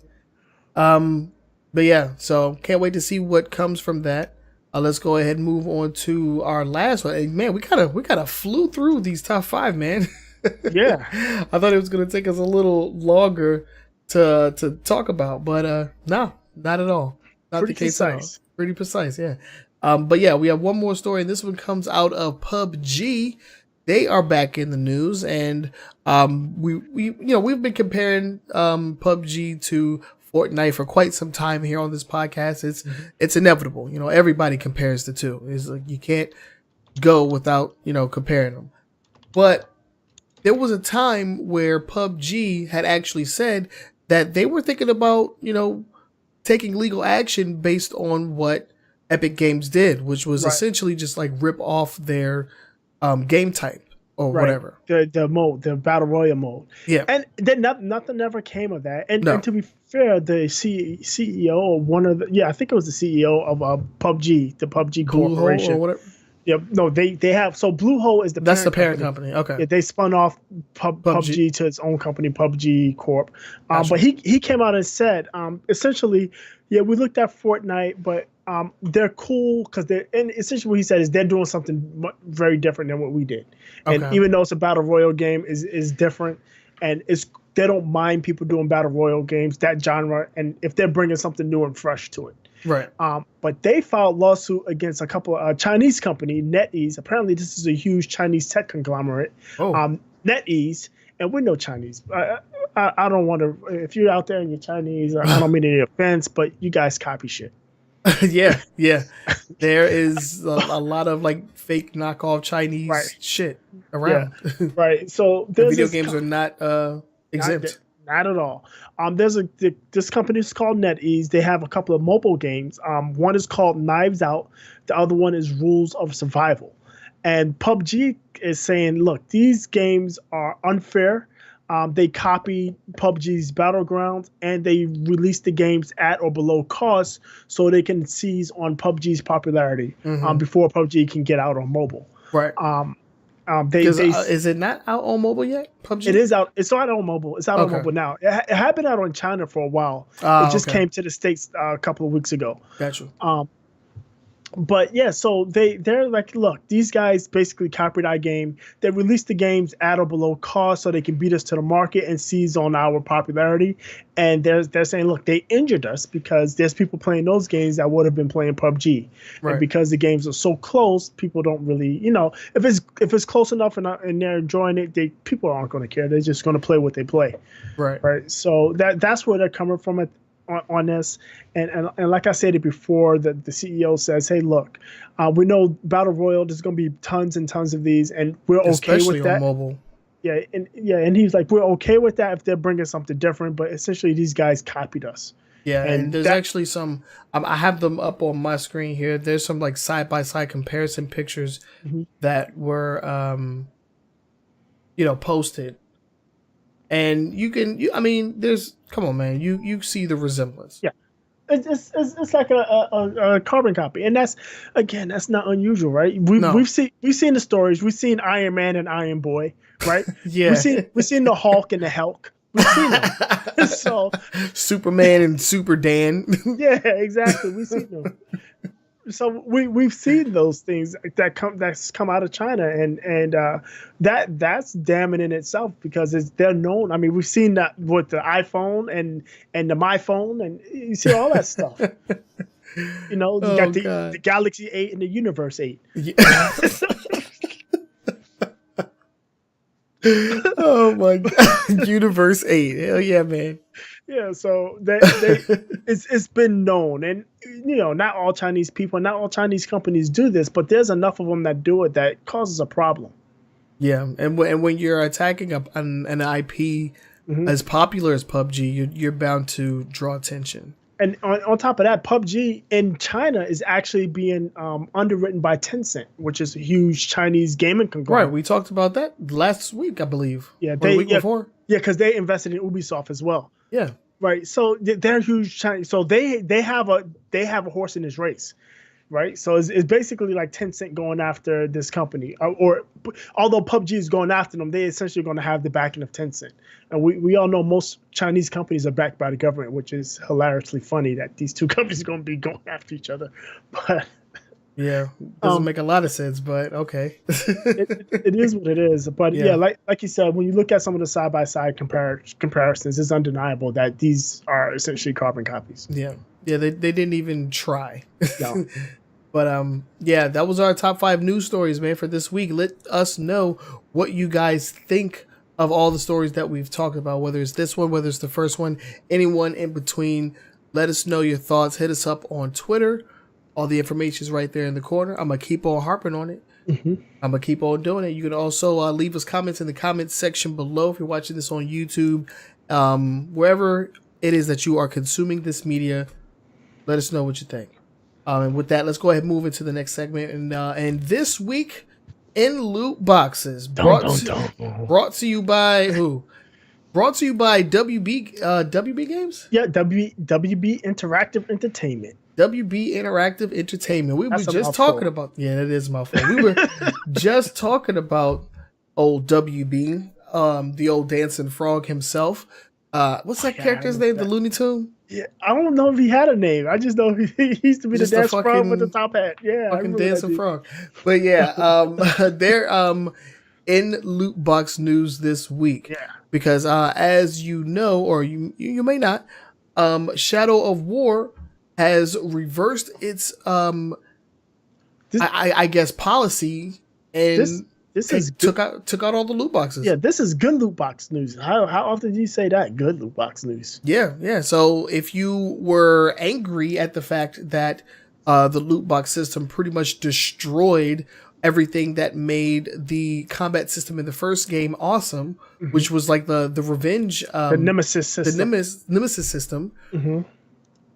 But yeah, so can't wait to see what comes from that. Let's go ahead and move on to our last one. And man, we kind of flew through these top 5, man. Yeah. I thought it was gonna take us a little longer to talk about, but no, not at all. Not the case at all. Pretty precise, yeah. But yeah, we have one more story, and this one comes out of PUBG. They are back in the news, and we've been comparing PUBG to Fortnite for quite some time here on this podcast. It's inevitable, everybody compares the two. It's like you can't go without comparing them. But there was a time where PUBG had actually said that they were thinking about taking legal action based on what Epic Games did, which was essentially just like rip off their game type or whatever. The mode, the Battle Royale mode. Yeah. And then nothing ever came of that. And to be fair, the CEO of one of the, I think it was the CEO of PUBG, the PUBG Corporation. Or whatever. Yeah, no, they have, so Bluehole is that's the parent company. Okay. Yeah, they spun off PUBG to its own company, PUBG Corp. But he came out and said, essentially, we looked at Fortnite, but they're cool because and essentially what he said is they're doing something very different than what we did. And even though it's a battle royale game, is different, and they don't mind people doing battle royale games, that genre, and if they're bringing something new and fresh to it. Right. But they filed lawsuit against a couple of Chinese company, NetEase. Apparently, this is a huge Chinese tech conglomerate. Oh. NetEase, and we know Chinese. I don't want to. If you're out there and you're Chinese, I don't mean any offense, but you guys copy shit. Yeah. There is a lot of like fake knockoff Chinese shit around. Yeah. Right. So video games are not exempt. Not at all. This company is called NetEase. They have a couple of mobile games. One is called Knives Out. The other one is Rules of Survival. And PUBG is saying, look, these games are unfair. They copy PUBG's Battlegrounds, and they release the games at or below cost so they can seize on PUBG's popularity before PUBG can get out on mobile. Right. Is it not out on mobile yet? PUBG? It is out. It's out on mobile. It's out on mobile now. It had been out on China for a while. It just came to the States a couple of weeks ago. Gotcha. But yeah, so they're like, look, these guys basically copied our game. They released the games at or below cost so they can beat us to the market and seize on our popularity. And they're saying, look, they injured us because there's people playing those games that would have been playing PUBG. Right. And because the games are so close, people don't really, if it's close enough and they're enjoying it, people aren't going to care. They're just going to play what they play. Right. So that's where they're coming from on this, and like I said it before, the CEO says, hey, look, we know Battle Royale, there's going to be tons and tons of these, and we're especially okay with that. On mobile. Yeah, and he's like, we're okay with that if they're bringing something different, but essentially these guys copied us. Yeah, and there's actually some, I have them up on my screen here. There's some like side-by-side comparison pictures that were, posted. And come on, man, you see the resemblance. Yeah, it's like a carbon copy, and that's not unusual, right? We've seen the stories. We've seen Iron Man and Iron Boy, right? Yeah, we've seen the Hulk and the Hulk. We've seen them. So Superman and Super Dan. Yeah, exactly. We've seen them. So we've seen those things that's come out of China, and that's damning in itself because they're known. I mean, we've seen that with the iPhone and the My Phone, and you see all that stuff. You got the Galaxy 8 and the Universe 8. Yeah. Oh my God, Universe 8. Hell yeah, man. Yeah, so it's been known, and not all Chinese people, not all Chinese companies do this, but there's enough of them that do it that causes a problem. Yeah, and when you're attacking an IP as popular as PUBG, you're bound to draw attention. And on top of that, PUBG in China is actually being underwritten by Tencent, which is a huge Chinese gaming conglomerate. Right, we talked about that last week, I believe. Yeah, the week before. Yeah, because they invested in Ubisoft as well. Yeah. Right. So they're huge Chinese. So they have a horse in this race, right? So it's basically like Tencent going after this company, or although PUBG is going after them, they essentially going to have the backing of Tencent. And we all know most Chinese companies are backed by the government, which is hilariously funny that these two companies are going to be going after each other. But yeah, doesn't make a lot of sense, but okay. it is what it is. But yeah, like you said, when you look at some of the side-by-side comparisons, it's undeniable that these are essentially carbon copies. Yeah, they didn't even try. No. But that was our top 5 news stories, man, for this week. Let us know what you guys think of all the stories that we've talked about, whether it's this one, whether it's the first one, anyone in between. Let us know your thoughts. Hit us up on Twitter. All the information is right there in the corner. I'm going to keep on harping on it. I'm going to keep on doing it. You can also leave us comments in the comments section below if you're watching this on YouTube. Wherever it is that you are consuming this media, let us know what you think. And with that, let's go ahead and move into the next segment. And this week in Loot Boxes, brought to you by who? Brought to you by WB Games? Yeah, WB Interactive Entertainment. WB Interactive Entertainment. We were just talking about... Yeah, that is my fault. We were just talking about old WB, the old dancing frog himself. What's that character's name? The Looney Tune? Yeah, I don't know if he had a name. I just know he used to be just the dance frog with the top hat. Yeah, fucking dancing frog. But yeah, they're in Loot Box news this week. Yeah, because as you know, or you may not, Shadow of War has reversed its This I guess policy and this is took out all the loot boxes. Yeah, this is good loot box news. How often do you say that? Good loot box news. Yeah. So if you were angry at the fact that the loot box system pretty much destroyed everything that made the combat system in the first game awesome, which was like the revenge, the nemesis system, nemesis system,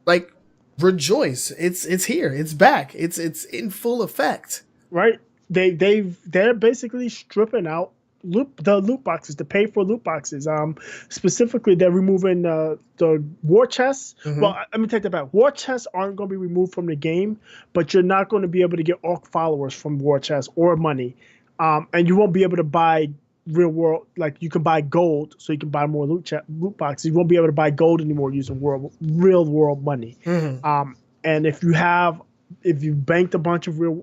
like rejoice! It's here, it's back, it's in full effect. Right? They're basically stripping out the loot boxes, the pay for loot boxes. Specifically, they're removing the war chests. Well, let me take that back. War chests aren't going to be removed from the game, but you're not going to be able to get orc followers from war chests or money, and you won't be able to buy real world, like you can buy gold, so you can buy more loot boxes. You won't be able to buy gold anymore using real world money. And if you banked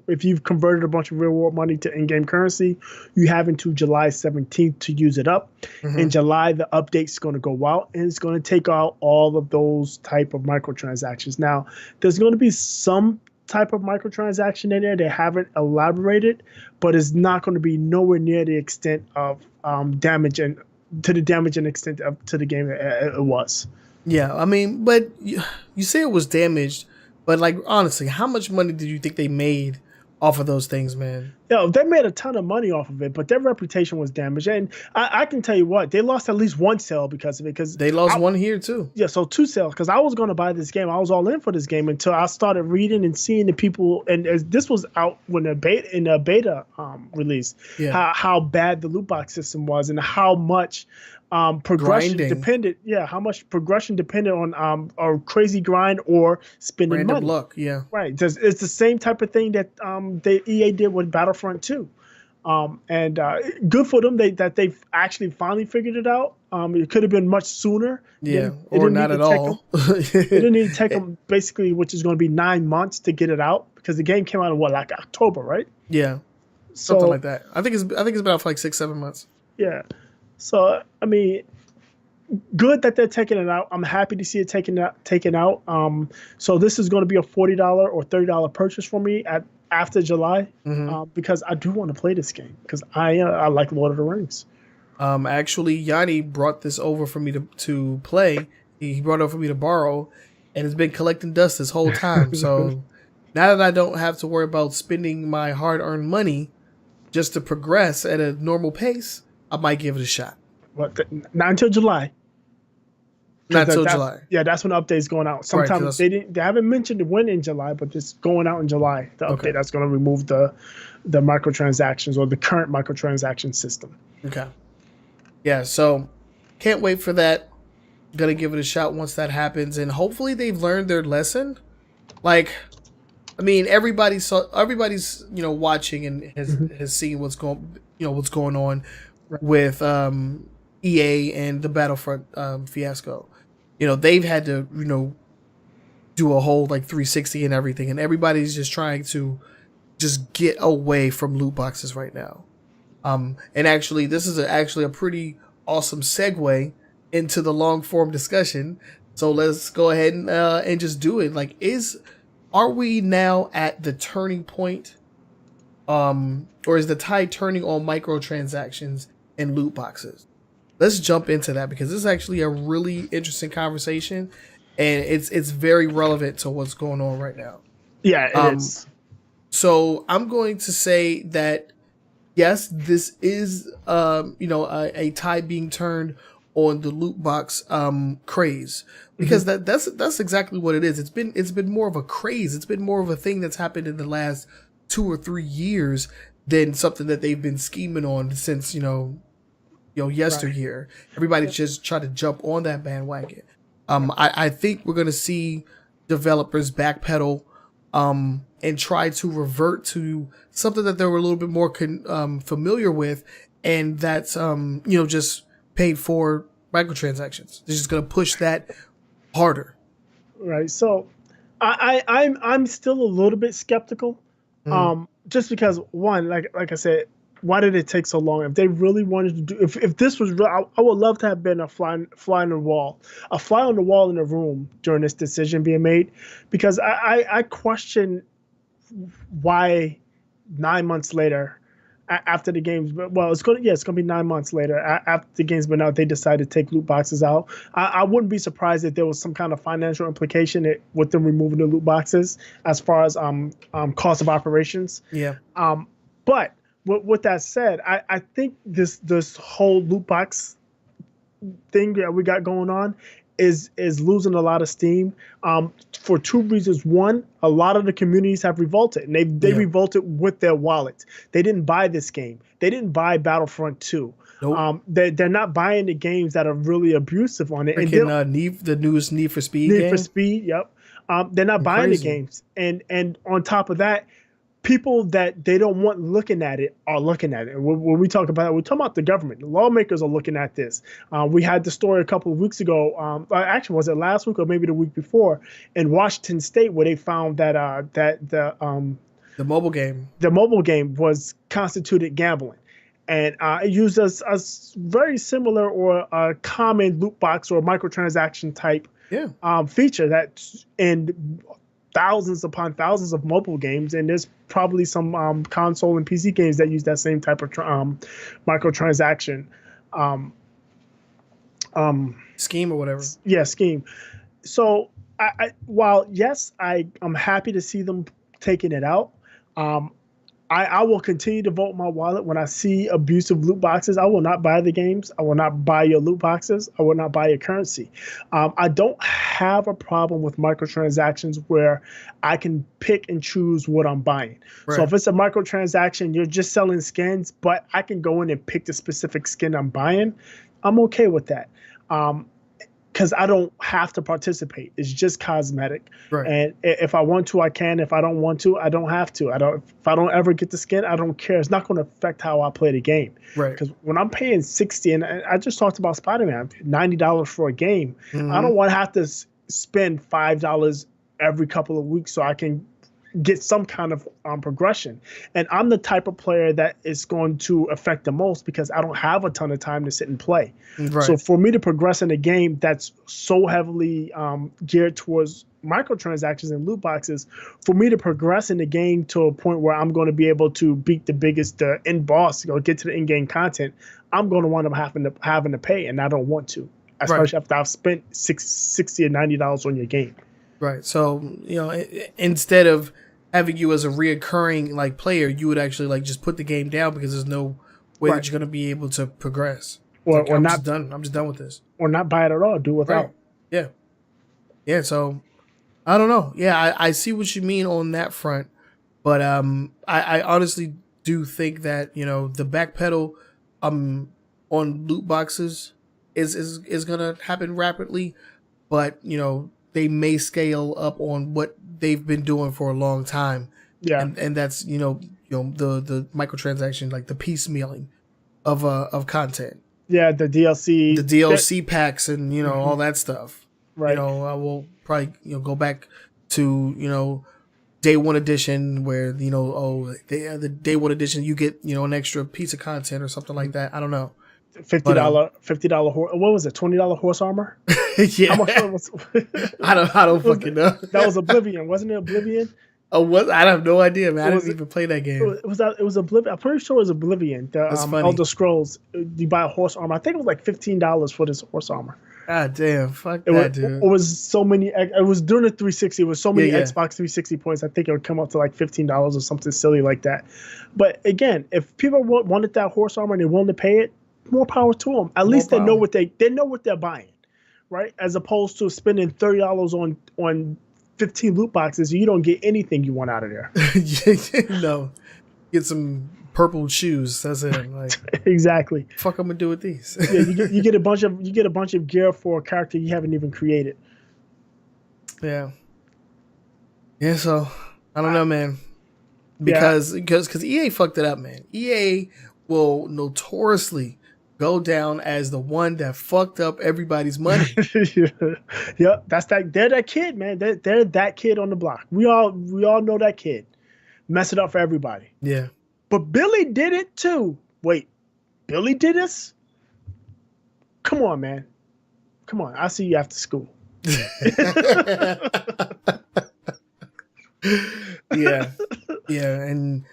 if you've converted a bunch of real world money to in-game currency, you have until July 17th to use it up. In July, the update's going to go out, and it's going to take out all of those type of microtransactions. Now, there's going to be some type of microtransaction in there. They haven't elaborated, but it's not going to be nowhere near the extent of damage and extent to the game it was. Yeah, I mean, but you say it was damaged. But like honestly, how much money did you think they made off of those things, man? Yo, they made a ton of money off of it, but their reputation was damaged. And I can tell you what, they lost at least one sale because of it. Because they lost one here too. Yeah, so 2 sales. Because I was going to buy this game, I was all in for this game until I started reading and seeing the people. And this was out when the beta release. Yeah. How bad the loot box system was and how much progression dependent. Yeah, how much progression depended on a crazy grind or spending random money. luck. Yeah, right. It's the same type of thing that the EA did with Battlefront 2. And good for them that they've actually finally figured it out. It could have been much sooner. Yeah, or not at all. It didn't need to take them basically, which is going to be 9 months to get it out because the game came out in like October, right? Yeah, something like that. I think it's been out for like 6-7 months. Yeah. So I mean, good that they're taking it out. I'm happy to see it taken out. So this is going to be a $40 or $30 purchase for me after July, because I do want to play this game because I like Lord of the Rings. Actually, Yanni brought this over for me to play. He brought it over for me to borrow, and it's been collecting dust this whole time. So now that I don't have to worry about spending my hard-earned money just to progress at a normal pace, I might give it a shot. Not until July. Not until July. Yeah, that's when the update's going out. Sometimes they haven't mentioned when in July, but it's going out in July. The update that's going to remove the microtransactions or the current microtransaction system. Okay. Yeah, so can't wait for that. Gonna give it a shot once that happens, and hopefully they've learned their lesson. Like, I mean, everybody's watching and has seen what's going on with EA and the Battlefront fiasco. They've had to do a whole like 360 and everything, and everybody's just trying to just get away from loot boxes right now. And actually, this is actually a pretty awesome segue into the long form discussion. So let's go ahead and just do it. Like, are we now at the turning point? Or is the tide turning on microtransactions and loot boxes? Let's jump into that because this is actually a really interesting conversation, and it's very relevant to what's going on right now. Yeah, it is. So I'm going to say that yes, this is a tide being turned on the loot box craze, because that's exactly what it is. It's been more of a craze. It's been more of a thing that's happened in the last 2 or 3 years than something that they've been scheming on since yesteryear. Right. Everybody just tried to jump on that bandwagon. I think we're gonna see developers backpedal and try to revert to something that they were a little bit more familiar with, and that's just paid for microtransactions. They're just gonna push that harder. Right. So I'm still a little bit skeptical. Just because, one, like I said, why did it take so long? If they really wanted to do, if this was real, I would love to have been a fly on the wall, in the room during this decision being made, because I question why 9 months later, after the game's, well, it's gonna be 9 months later after the game's been out, they decided to take loot boxes out. I wouldn't be surprised if there was some kind of financial implication with them removing the loot boxes as far as cost of operations. Yeah. But with that said, I think this whole loot box thing that we got going on is losing a lot of steam for two reasons. One, a lot of the communities have revolted, and they revolted with their wallets. They didn't buy this game. They didn't buy Battlefront 2. Nope. They're not buying the games that are really abusive on it. The newest Need for Speed game. Need for Speed, yep. They're not buying the games. And on top of that, people that they don't want looking at it are looking at it. When we talk about it, we're talking about the government. The lawmakers are looking at this. We had the story a couple of weeks ago. Actually, was it last week or maybe the week before in Washington State, where they found that the mobile game was constituted gambling, and it used a very similar or a common loot box or microtransaction type feature that's in thousands upon thousands of mobile games, and there's probably some console and PC games that use that same type of microtransaction scheme or whatever. Yeah, scheme. So while yes, I'm happy to see them taking it out. I will continue to vote my wallet when I see abusive loot boxes. I will not buy the games. I will not buy your loot boxes. I will not buy your currency. I don't have a problem with microtransactions where I can pick and choose what I'm buying. Right. So if it's a microtransaction, you're just selling skins, but I can go in and pick the specific skin I'm buying. I'm okay with that. Because I don't have to participate. It's just cosmetic. Right. And if I want to, I can. If I don't want to, I don't have to. If I don't ever get the skin, I don't care. It's not going to affect how I play the game. Right. Because when I'm paying $60, and I just talked about Spider-Man, $90 for a game, I don't want to have to spend $5 every couple of weeks so I can get some kind of progression. And I'm the type of player that is going to affect the most because I don't have a ton of time to sit and play. Right. So for me to progress in a game that's so heavily geared towards microtransactions and loot boxes, for me to progress in the game to a point where I'm going to be able to beat the biggest end boss or get to the in-game content, I'm going to wind up having to pay, and I don't want to, especially after I've spent $60 or $90 on your game. Right. So, instead of having you as a reoccurring player, you would actually just put the game down because there's no way that you're going to be able to progress. I'm just done with this. Or not buy it at all. Do without. Right. Yeah. Yeah. So I don't know. Yeah, I see what you mean on that front, but I honestly do think that the backpedal on loot boxes is gonna happen rapidly, but they may scale up on what they've been doing for a long time. Yeah. And that's, the microtransaction, the piecemealing of content. Yeah, the DLC. The DLC packs and, all that stuff. Right. I will probably, go back to, day one edition where, the day one edition, you get, an extra piece of content or something like that. I don't know. $50 horse. What was it? $20 horse armor? Yeah. How much was? I don't fucking know. That was Oblivion, wasn't it? Oblivion. Oh, what? I have no idea, man. I didn't even play that game. It was Oblivion. I'm pretty sure it was Oblivion. The Elder Scrolls. You buy a horse armor. I think it was $15 for this horse armor. God damn, fuck that, dude. It was so many. It was during the 360. It was so many Xbox 360 points. I think it would come up to $15 or something silly like that. But again, if people wanted that horse armor and they're willing to pay it, more power to them. At least they know what they're buying, right? As opposed to spending $30 on 15 loot boxes, you don't get anything you want out of there. No, get some purple shoes. That's it. Exactly. Fuck, I'm gonna do with these. Yeah, you get a bunch of gear for a character you haven't even created. Yeah. Yeah. So I don't know, man. Because EA fucked it up, man. EA will notoriously go down as the one that fucked up everybody's money. Yeah, they're that kid, man. They're that kid on the block. We all know that kid. Mess it up for everybody. Yeah. but Billy did it too. Wait, Billy did this? Come on, man. Come on. I'll see you after school. Yeah. Yeah. And,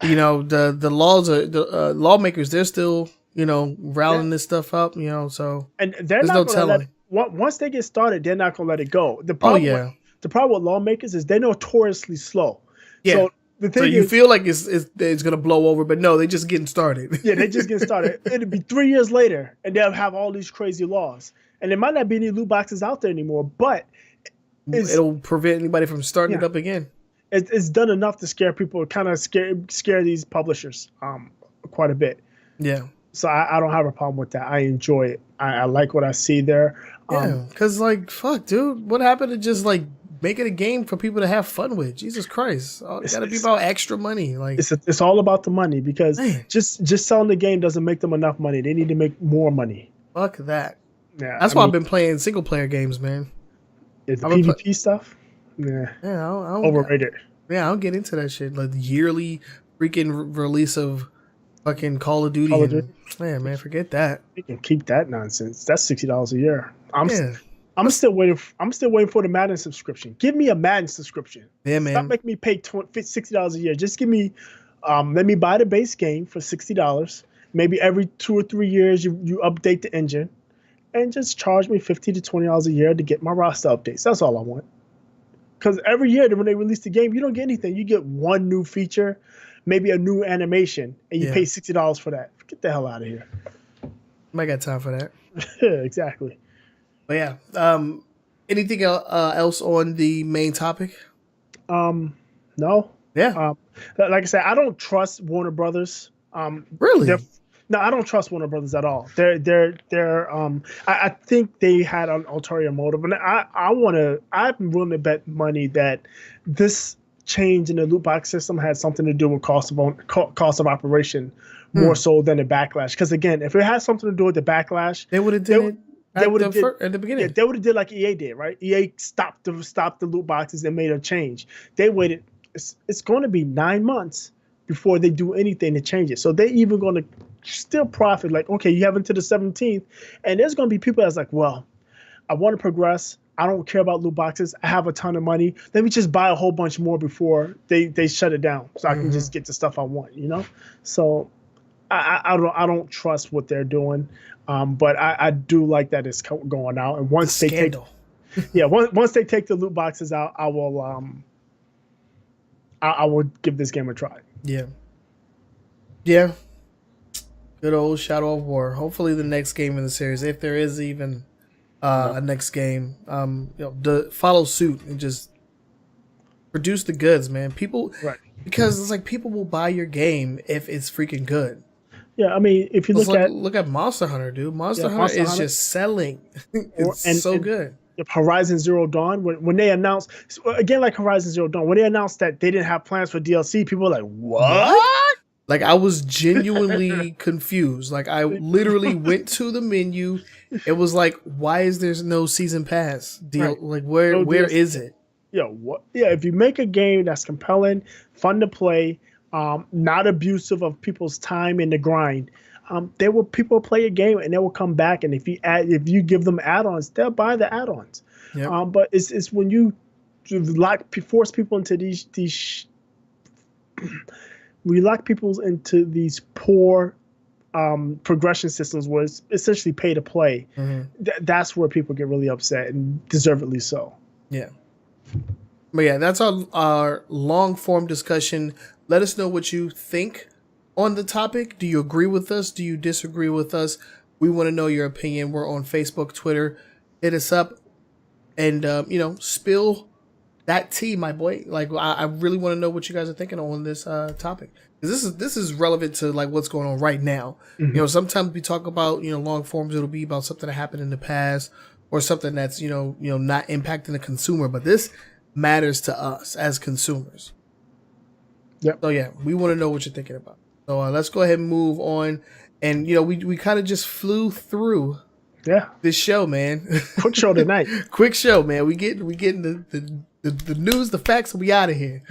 the laws are, the lawmakers, they're still, rallying this stuff up, so. And they're there's not no going to let it, once they get started, they're not going to let it go. The problem with lawmakers is they're notoriously slow. Yeah. So the thing you is, feel like it's going to blow over, but no, they're just getting started. Yeah, they're just getting started. It'll be 3 years later, and they'll have all these crazy laws. And there might not be any loot boxes out there anymore, but it'll prevent anybody from starting it up again. It's done enough to scare people, kind of scare these publishers quite a bit. Yeah. So I don't have a problem with that. I enjoy it. I like what I see there. Yeah, because fuck, dude, what happened to just making a game for people to have fun with? Jesus Christ, it's got to be about extra money. It's all about the money, because just selling the game doesn't make them enough money. They need to make more money. Fuck that. Yeah, that's why I've been playing single player games, man. The PvP stuff. Yeah, overrated. I don't get into that shit. The yearly freaking release of fucking Call of Duty. Man, forget that. You can keep that nonsense. That's $60 a year. I'm still waiting. I'm still waiting for the Madden subscription. Give me a Madden subscription. Yeah, man. Stop making me pay $60 a year. Just give me, let me buy the base game for $60. Maybe every 2 or 3 years you update the engine, and just charge me $50 to $20 a year to get my roster updates. That's all I want. Because every year when they release the game, you don't get anything. You get one new feature, maybe a new animation, and you pay $60 for that. Get the hell out of here. I got time for that. Yeah, exactly. But yeah, anything else on the main topic? No. Yeah. Like I said, I don't trust Warner Brothers. Really? No, I don't trust Warner Brothers at all. I think they had an ulterior motive, and I'm willing to bet money that this change in the loot box system had something to do with cost of operation more so than the backlash. Because again, if it had something to do with the backlash, they would have did it. At the beginning. Yeah, they would have did like EA did, right? EA stopped the loot boxes and made a change. They waited. It's going to be 9 months before they do anything to change it. So they're even going to still profit. Like, okay, you have until the 17th, and there's going to be people that's like, well, I want to progress. I don't care about loot boxes. I have a ton of money. Let me just buy a whole bunch more before they shut it down, so I can just get the stuff I want. So I don't trust what they're doing. But I do like that it's going out. And once they take the loot boxes out, I will give this game a try. Yeah. Yeah. Good old Shadow of War. Hopefully the next game in the series, if there is even a next game, follow suit and just produce the goods, man. Because it's people will buy your game if it's freaking good. Yeah, I mean, if you look at Monster Hunter, dude. Monster Hunter is just selling. It's so good. Horizon Zero Dawn, when they announced, again, like Horizon Zero Dawn, when they announced that they didn't have plans for DLC, people were like, what? I was genuinely confused. I literally went to the menu. It was why is there no season pass deal? Right. Where is it? Yeah, what? Yeah, if you make a game that's compelling, fun to play, not abusive of people's time in the grind, people play a game and they will come back, and if you give them add-ons, they'll buy the add-ons. Yep. But it's when you force people into these we lock people into these poor progression systems where it's essentially pay to play. That's where people get really upset, and deservedly so. Yeah. But yeah, that's our long form discussion. Let us know what you think on the topic. Do you agree with us? Do you disagree with us? We want to know your opinion. We're on Facebook, Twitter. Hit us up and, spill that tea, my boy. I really want to know what you guys are thinking on this topic. Because this is relevant to what's going on right now. Sometimes we talk about, long forms. It'll be about something that happened in the past or something that's, not impacting the consumer. But this matters to us as consumers. Yep. So yeah, we want to know what you're thinking about. So let's go ahead and move on. And we kind of just flew through this show, man. Quick show tonight. Quick show, man. We getting the the news, the facts, and we out of here.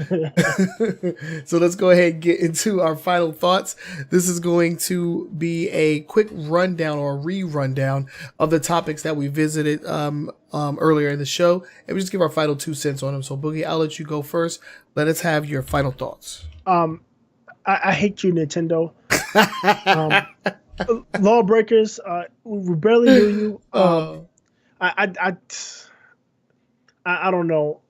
So let's go ahead and get into our final thoughts. This is going to be a quick rundown or a re-rundown of the topics that we visited earlier in the show, and we just give our final 2 cents on them. So Boogie, I'll let you go first. Let us have your final thoughts. I hate you, Nintendo. Lawbreakers, we barely knew you. I don't know.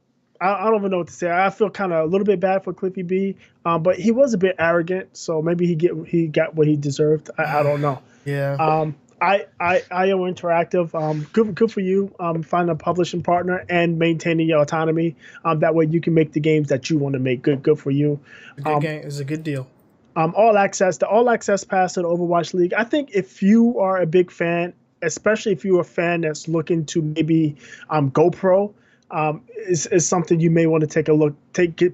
I don't even know what to say. I feel kind of a little bit bad for Cliffy B, but he was a bit arrogant, so maybe he got what he deserved. I don't know. Yeah. IO Interactive, good for you. Finding a publishing partner and maintaining your autonomy. That way you can make the games that you want to make. Good for you. Good game is a good deal. All access, the all access pass of the Overwatch League. I think if you are a big fan, especially if you're a fan that's looking to maybe go pro, is something you may want to take a look,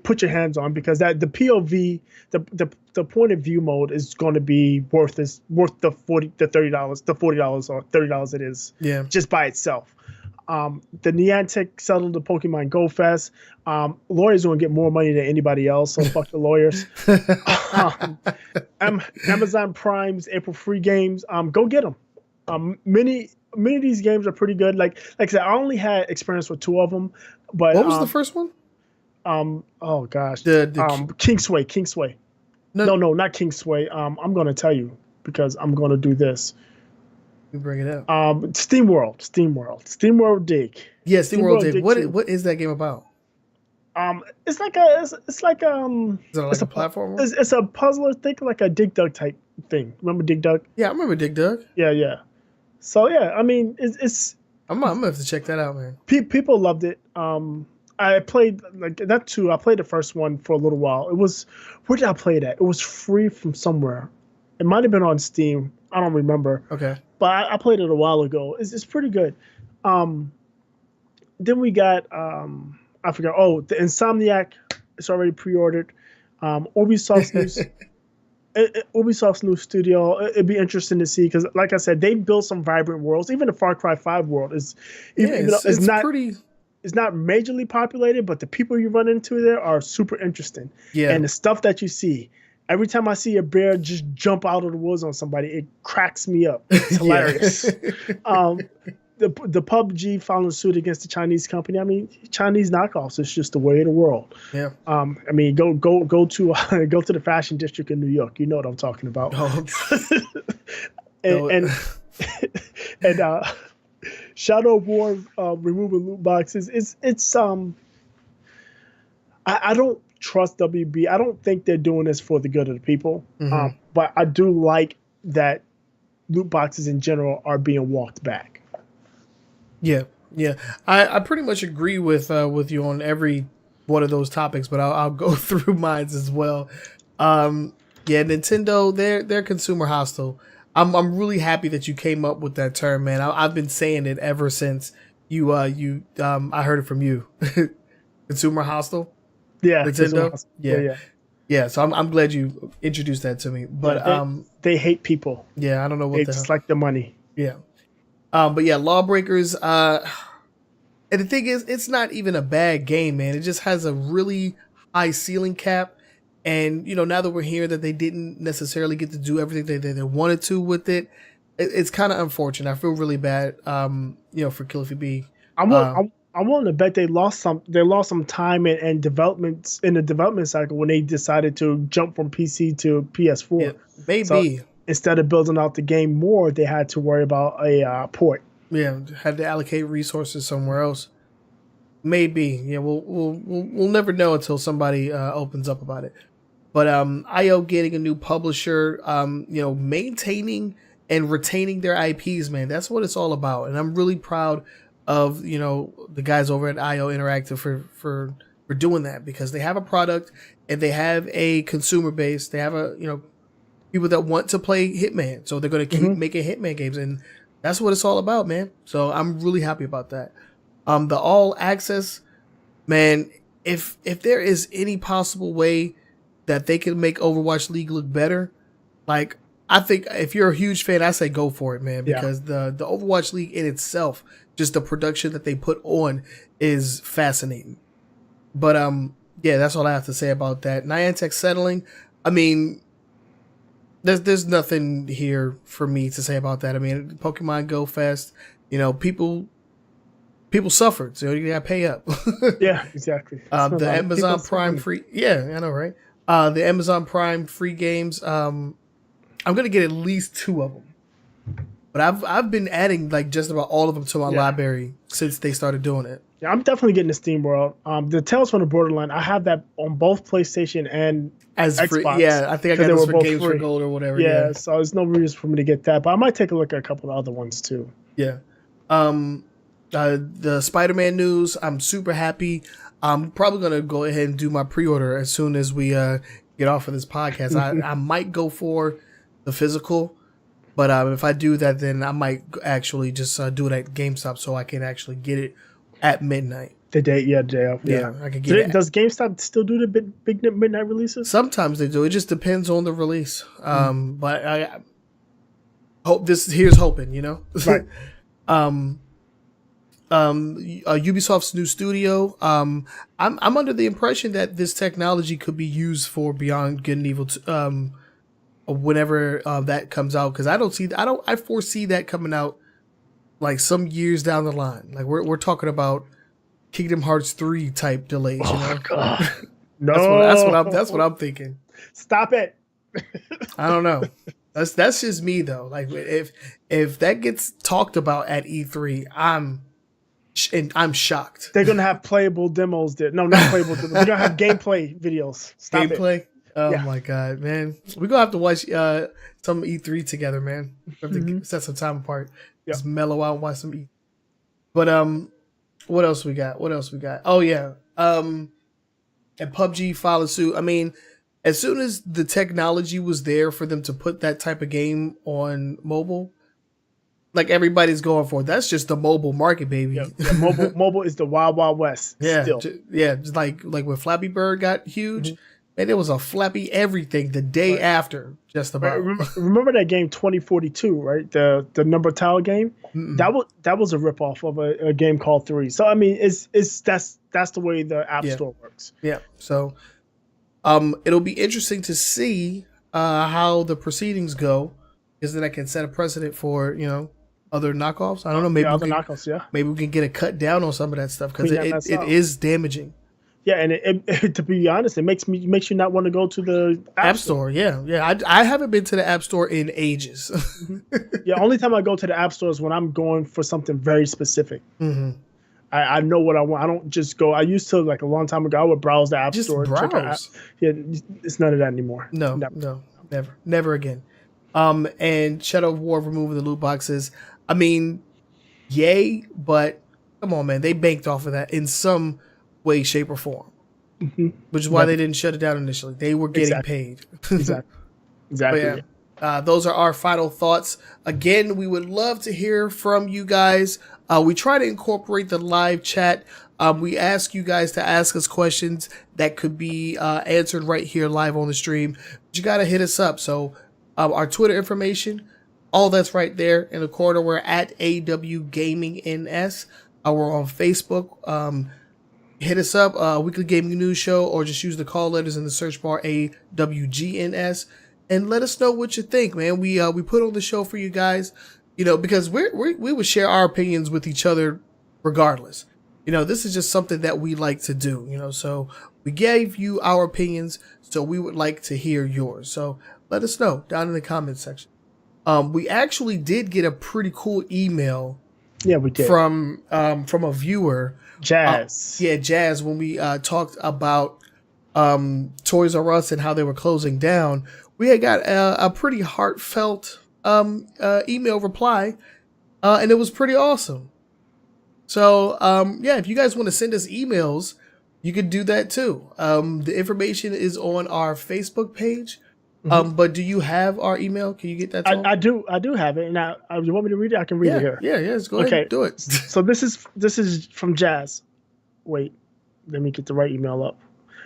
put your hands on, because that the POV, the point of view mode is going to be worth the $40, the $40 or $30 it is. Yeah. Just by itself. The Niantic settled the Pokemon Go Fest. Lawyers going to get more money than anybody else, so fuck the lawyers. Amazon Prime's April free games, go get them. Many of these games are pretty good. Like I said, I only had experience with 2 of them. But what was the first one? Oh gosh, Kingsway. No, not Kingsway. I'm going to tell you because I'm going to do this. You bring it up. SteamWorld Dig. Yeah, SteamWorld Dig. What is that game about? It's like a Is it like a platform? It's a puzzler. Think like a Dig Dug type thing. Remember Dig Dug? Yeah, I remember Dig Dug. Yeah. So yeah, I mean, it's. I'm gonna have to check that out, man. People loved it. I played like that too. I played the first one for a little while. It was, where did I play it at? It was free from somewhere. It might have been on Steam. I don't remember. Okay. But I played it a while ago. It's pretty good. Then we got I forgot. Oh, the Insomniac. It's already pre-ordered. Ubisoft's new studio. It'd be interesting to see because, like I said, they built some vibrant worlds. Even the Far Cry 5 world is, it's not pretty. It's not majorly populated, but the people you run into there are super interesting. Yeah. And the stuff that you see. Every time I see a bear just jump out of the woods on somebody, it cracks me up. It's hilarious. The PUBG following suit against the Chinese company. I mean, Chinese knockoffs is just the way of the world. Yeah. I mean, go to the fashion district in New York. You know what I'm talking about. Oh. and Shadow of War removing loot boxes. It's I don't trust WB. I don't think they're doing this for the good of the people. Mm-hmm. But I do like that loot boxes in general are being walked back. Yeah. I pretty much agree with you on every one of those topics, but I'll go through mine as well. Yeah, Nintendo, they're consumer hostile. I'm really happy that you came up with that term, man. I've been saying it ever since you I heard it from you. Consumer hostile. Yeah, Nintendo. Yeah. So I'm glad you introduced that to me. But they hate people. Yeah, I don't know what it's like the money. Yeah. But yeah, Lawbreakers. And the thing is, it's not even a bad game, man. It just has a really high ceiling cap. And, now that we're here that they didn't necessarily get to do everything they wanted to with it, it's kind of unfortunate. I feel really bad, for Cliffy B. I'm willing to bet they lost some time and developments in the development cycle when they decided to jump from PC to PS4. Yeah, maybe. So instead of building out the game more, they had to worry about a port. Yeah, had to allocate resources somewhere else. Maybe. Yeah, we'll never know until somebody opens up about it. But IO getting a new publisher, maintaining and retaining their IPs, man, that's what it's all about. And I'm really proud of, the guys over at IO Interactive for doing that, because they have a product and they have a consumer base. They have people that want to play Hitman. So they're going to keep making Hitman games, and that's what it's all about, man. So I'm really happy about that. The all access, man, if there is any possible way that they can make Overwatch League look better, like, I think if you're a huge fan, I say go for it, man, because the Overwatch League in itself, just the production that they put on is fascinating. But yeah, that's all I have to say about that. Niantic settling. I mean, there's nothing here for me to say about that. I mean, Pokemon Go Fest, people suffered, so you gotta pay up. Yeah, exactly. The Amazon Prime free, yeah, I know, right? The Amazon Prime free games. I'm gonna get at least 2 of them, but I've been adding like just about all of them to my library since they started doing it. Yeah, I'm definitely getting the Steam World. The Tales from the Borderland, I have that on both PlayStation and as Xbox. Free, yeah, I think I got this for Games for Gold or whatever. Yeah, so there's no reason for me to get that, but I might take a look at a couple of other ones too. Yeah. The Spider-Man news, I'm super happy. I'm probably gonna go ahead and do my pre-order as soon as we get off of this podcast. I might go for the physical, but if I do that, then I might actually just do it at GameStop so I can actually get it at midnight. The day off. Yeah, I can get it. Does GameStop still do the big midnight releases? Sometimes they do. It just depends on the release. But I hope here's hoping, Right. Ubisoft's new studio. I'm under the impression that this technology could be used for Beyond Good and Evil. Whenever that comes out, because I foresee that coming out like some years down the line. Like we're talking about Kingdom Hearts 3 type delays. God. No, that's what I'm thinking. Stop it. I don't know. That's just me though. Like if that gets talked about at E3, I'm shocked. They're gonna have playable demos there. No, not playable demos. They're gonna have gameplay videos. Stop it. Oh my God, man. We're gonna have to watch some E3 together, man. We have to set some time apart. Yep. Just mellow out and watch some E3. But what else we got? Oh yeah. And PUBG followed suit. I mean, as soon as the technology was there for them to put that type of game on mobile, like everybody's going for it. That's just the mobile market, baby. Yeah, mobile is the wild west. Yeah, still. Just like when Flappy Bird got huge, man, it was a Flappy everything the day after, just about. Remember that game 2042, right? The number tile game. That was a ripoff of a game called 3. So I mean, that's the way the App Store works. Yeah. So, it'll be interesting to see how the proceedings go, because then I can set a precedent for other knockoffs. I don't know. Maybe other knockoffs. Yeah. Maybe we can get a cut down on some of that stuff because it is damaging. Yeah, and it, to be honest, it makes you not want to go to the App Store. Yeah. I haven't been to the App Store in ages. Yeah, only time I go to the App Store is when I'm going for something very specific. I know what I want. I don't just go. I used to, like a long time ago, I would browse the App Store. Browse. Yeah, it's none of that anymore. No, never again. And Shadow of War removing the loot boxes. I mean, yay, but come on, man, they banked off of that in some way, shape, or form, which is why they didn't shut it down initially. They were getting paid. Exactly. Yeah. Those are our final thoughts. Again, we would love to hear from you guys. We try to incorporate the live chat. We ask you guys to ask us questions that could be answered right here live on the stream. But you got to hit us up. So our Twitter information, all that's right there in the corner. We're at AWGamingNS. We're on Facebook. Hit us up, Weekly Gaming News Show, or just use the call letters in the search bar, AWGNS, and let us know what you think, man. We put on the show for you guys, because we would share our opinions with each other regardless. This is just something that we like to do, so we gave you our opinions, so we would like to hear yours. So let us know down in the comments section. We actually did get a pretty cool email. Yeah, we did. From a viewer. Jazz. Jazz, when we talked about Toys R Us and how they were closing down, we had got a pretty heartfelt email reply, and it was pretty awesome. So, if you guys want to send us emails, you could do that too. The information is on our Facebook page. But do you have our email? Can you get that? I do have it. Now, you want me to read it? I can read it here. Yeah. Let's go ahead and do it. So this is from Jazz. Wait, let me get the right email up.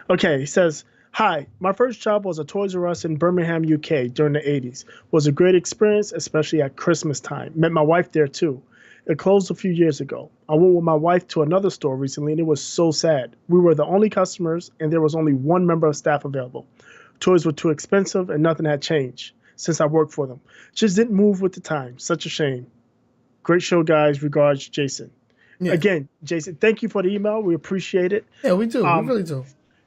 Okay, he says, "Hi, my first job was a Toys R Us in Birmingham, UK during the 80s. Was a great experience, especially at Christmas time. Met my wife there too. It closed a few years ago. I went with my wife to another store recently, and it was so sad. We were the only customers, and there was only one member of staff available. Toys were too expensive, and nothing had changed since I worked for them. Just didn't move with the times. Such a shame. Great show, guys. Regards, Jason. Yeah. Again, Jason, thank you for the email. We appreciate it. Yeah, we do. We really do.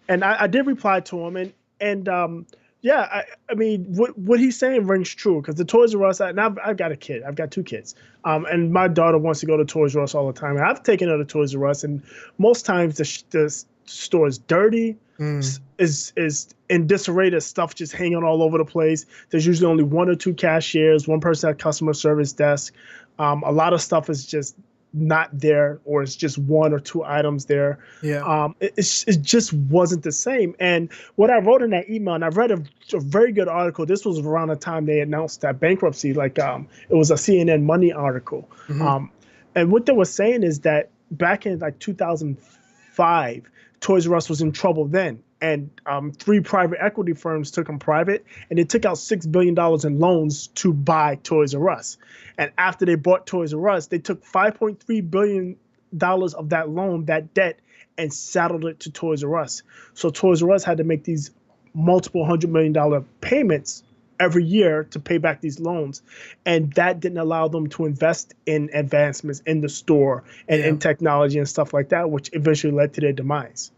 And I did reply to him, and yeah, I mean, what he's saying rings true, because the Toys R Us, and I've got a kid. I've got two kids. And my daughter wants to go to Toys R Us all the time. And I've taken her to Toys R Us, and most times the store is dirty, is in disarray. There's stuff just hanging all over the place. There's usually only one or two cashiers, one person at customer service desk. A lot of stuff is just not there, or it's just one or two items there. Yeah. It just wasn't the same. And what I wrote in that email, and I read a very good article. This was around the time they announced that bankruptcy. Like it was a CNN Money article. And what they were saying is that back in like 2005, Toys R Us was in trouble then. And 3 private equity firms took them private, and they took out $6 billion in loans to buy Toys R Us. And after they bought Toys R Us, they took $5.3 billion of that loan, that debt, and saddled it to Toys R Us. So Toys R Us had to make these multiple $100 million payments every year to pay back these loans. And that didn't allow them to invest in advancements in the store and in technology and stuff like that, which eventually led to their demise.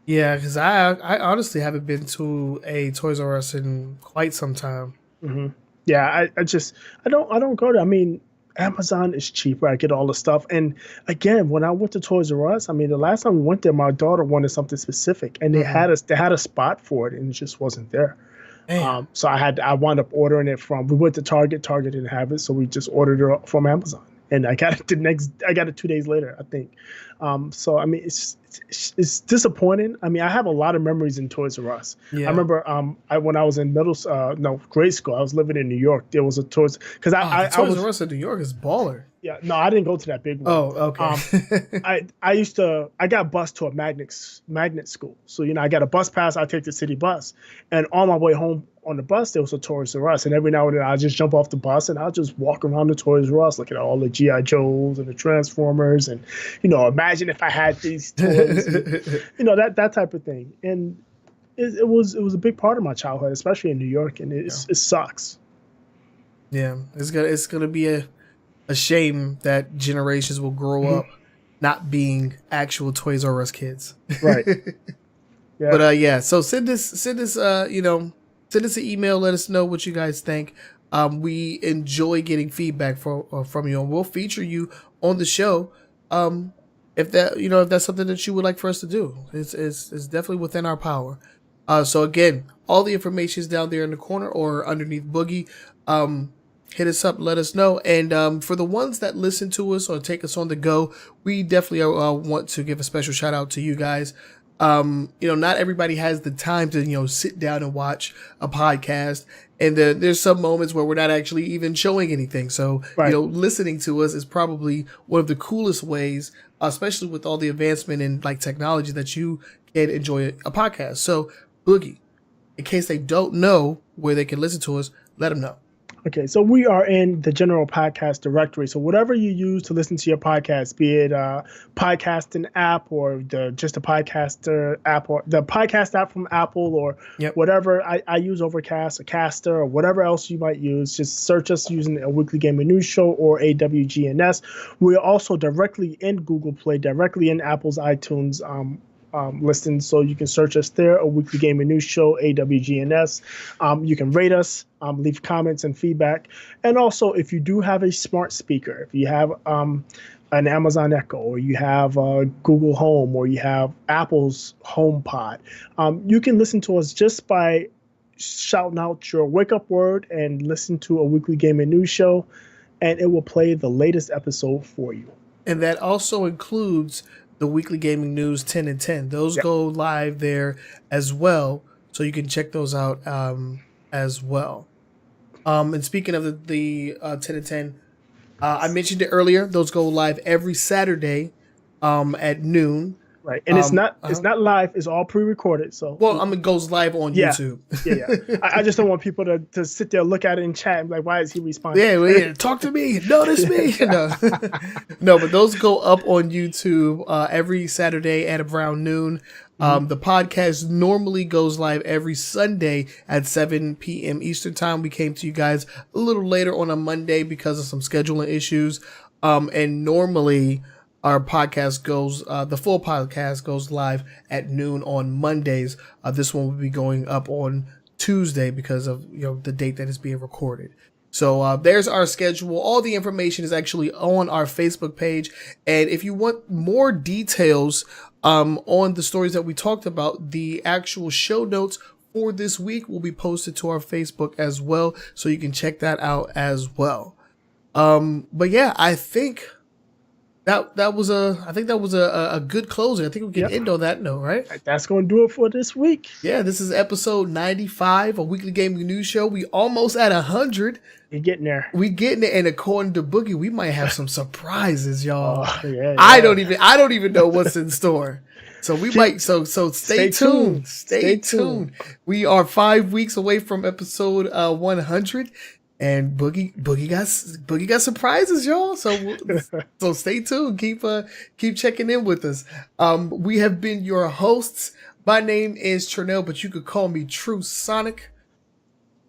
Yeah, because I honestly haven't been to a Toys R Us in quite some time. Yeah, I don't go there. I mean, Amazon is cheaper. I get all the stuff. And again, when I went to Toys R Us, I mean, the last time we went there, my daughter wanted something specific, and they had a spot for it, and it just wasn't there. So I wound up ordering it we went to Target. Target didn't have it, so we just ordered it from Amazon. And I got it 2 days later, I think. So I mean, it's disappointing. I mean, I have a lot of memories in Toys R Us. Yeah. I remember when I was in grade school, I was living in New York. There was a Toys Toys R Us in New York is baller. Yeah, no, I didn't go to that big one. Oh, okay. I got bused to a magnet school. So, I got a bus pass. I take the city bus, and on my way home on the bus, there was a Toys R Us. And every now and then, I just jump off the bus and I'll just walk around the Toys R Us, looking at all the G.I. Joes and the Transformers, and imagine if I had these toys, and, that type of thing. And it was a big part of my childhood, especially in New York, and it sucks. Yeah, it's gonna be a shame that generations will grow up not being actual Toys R Us kids. Right. Yeah. But so send us an email. Let us know what you guys think. We enjoy getting feedback from you, and we'll feature you on the show. If that's something that you would like for us to do, it's definitely within our power. So again, all the information is down there in the corner or underneath Boogie. Hit us up, let us know. And for the ones that listen to us or take us on the go, we definitely want to give a special shout out to you guys. Not everybody has the time to, sit down and watch a podcast. And there's some moments where we're not actually even showing anything. So, right. Listening to us is probably one of the coolest ways, especially with all the advancement in like technology, that you can enjoy a podcast. So, Boogie, in case they don't know where they can listen to us, let them know. Okay, so we are in the general podcast directory. So whatever you use to listen to your podcast, be it a podcasting app or just a podcaster app, or the podcast app from Apple, or whatever, I use Overcast, a Caster, or whatever else you might use. Just search us using a Weekly Gaming News Show or AWGNS. We're also directly in Google Play, directly in Apple's iTunes listen, so you can search us there, a Weekly Gaming News Show, AWGNS. You can rate us, leave comments and feedback. And also, if you do have a smart speaker, if you have an Amazon Echo, or you have Google Home, or you have Apple's HomePod, you can listen to us just by shouting out your wake-up word and listen to a Weekly Gaming News Show, and it will play the latest episode for you. And that also includes the Weekly Gaming News 10 and 10. Those go live there as well, so you can check those out as well. And speaking of the 10 and 10, I mentioned it earlier. Those go live every Saturday at noon. Right, and it's not live. It's all pre-recorded. So it goes live on YouTube. Yeah. I just don't want people to sit there, look at it in chat, and be like, why is he responding? Yeah, talk to me, notice me. No, but those go up on YouTube every Saturday at around noon. The podcast normally goes live every Sunday at 7 p.m. Eastern time. We came to you guys a little later on a Monday because of some scheduling issues. And normally our podcast goes, the full podcast goes live at noon on Mondays. This one will be going up on Tuesday because of, the date that is being recorded. So there's our schedule. All the information is actually on our Facebook page. And if you want more details on the stories that we talked about, the actual show notes for this week will be posted to our Facebook as well. So you can check that out as well. But yeah, I think that was a good closing. I think we can end on that note, right? That's going to do it for this week. Yeah, this is episode 95, a weekly gaming news show. We almost at 100. You're getting there. We getting it, and according to Boogie, we might have some surprises, y'all. Yeah. I don't even know what's in store. So we might. So stay tuned. Stay tuned. We are 5 weeks away from episode 100. And Boogie got surprises, y'all. So stay tuned. Keep checking in with us. We have been your hosts. My name is Trenell, but you could call me True Sonic.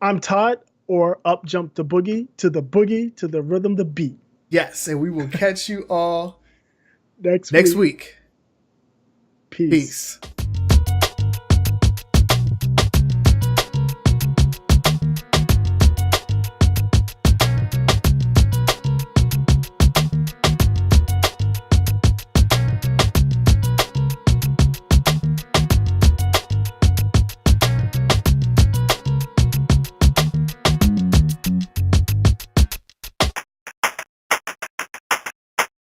I'm Todd, or up jump the boogie to the rhythm, the beat. Yes, and we will catch you all next week. Peace.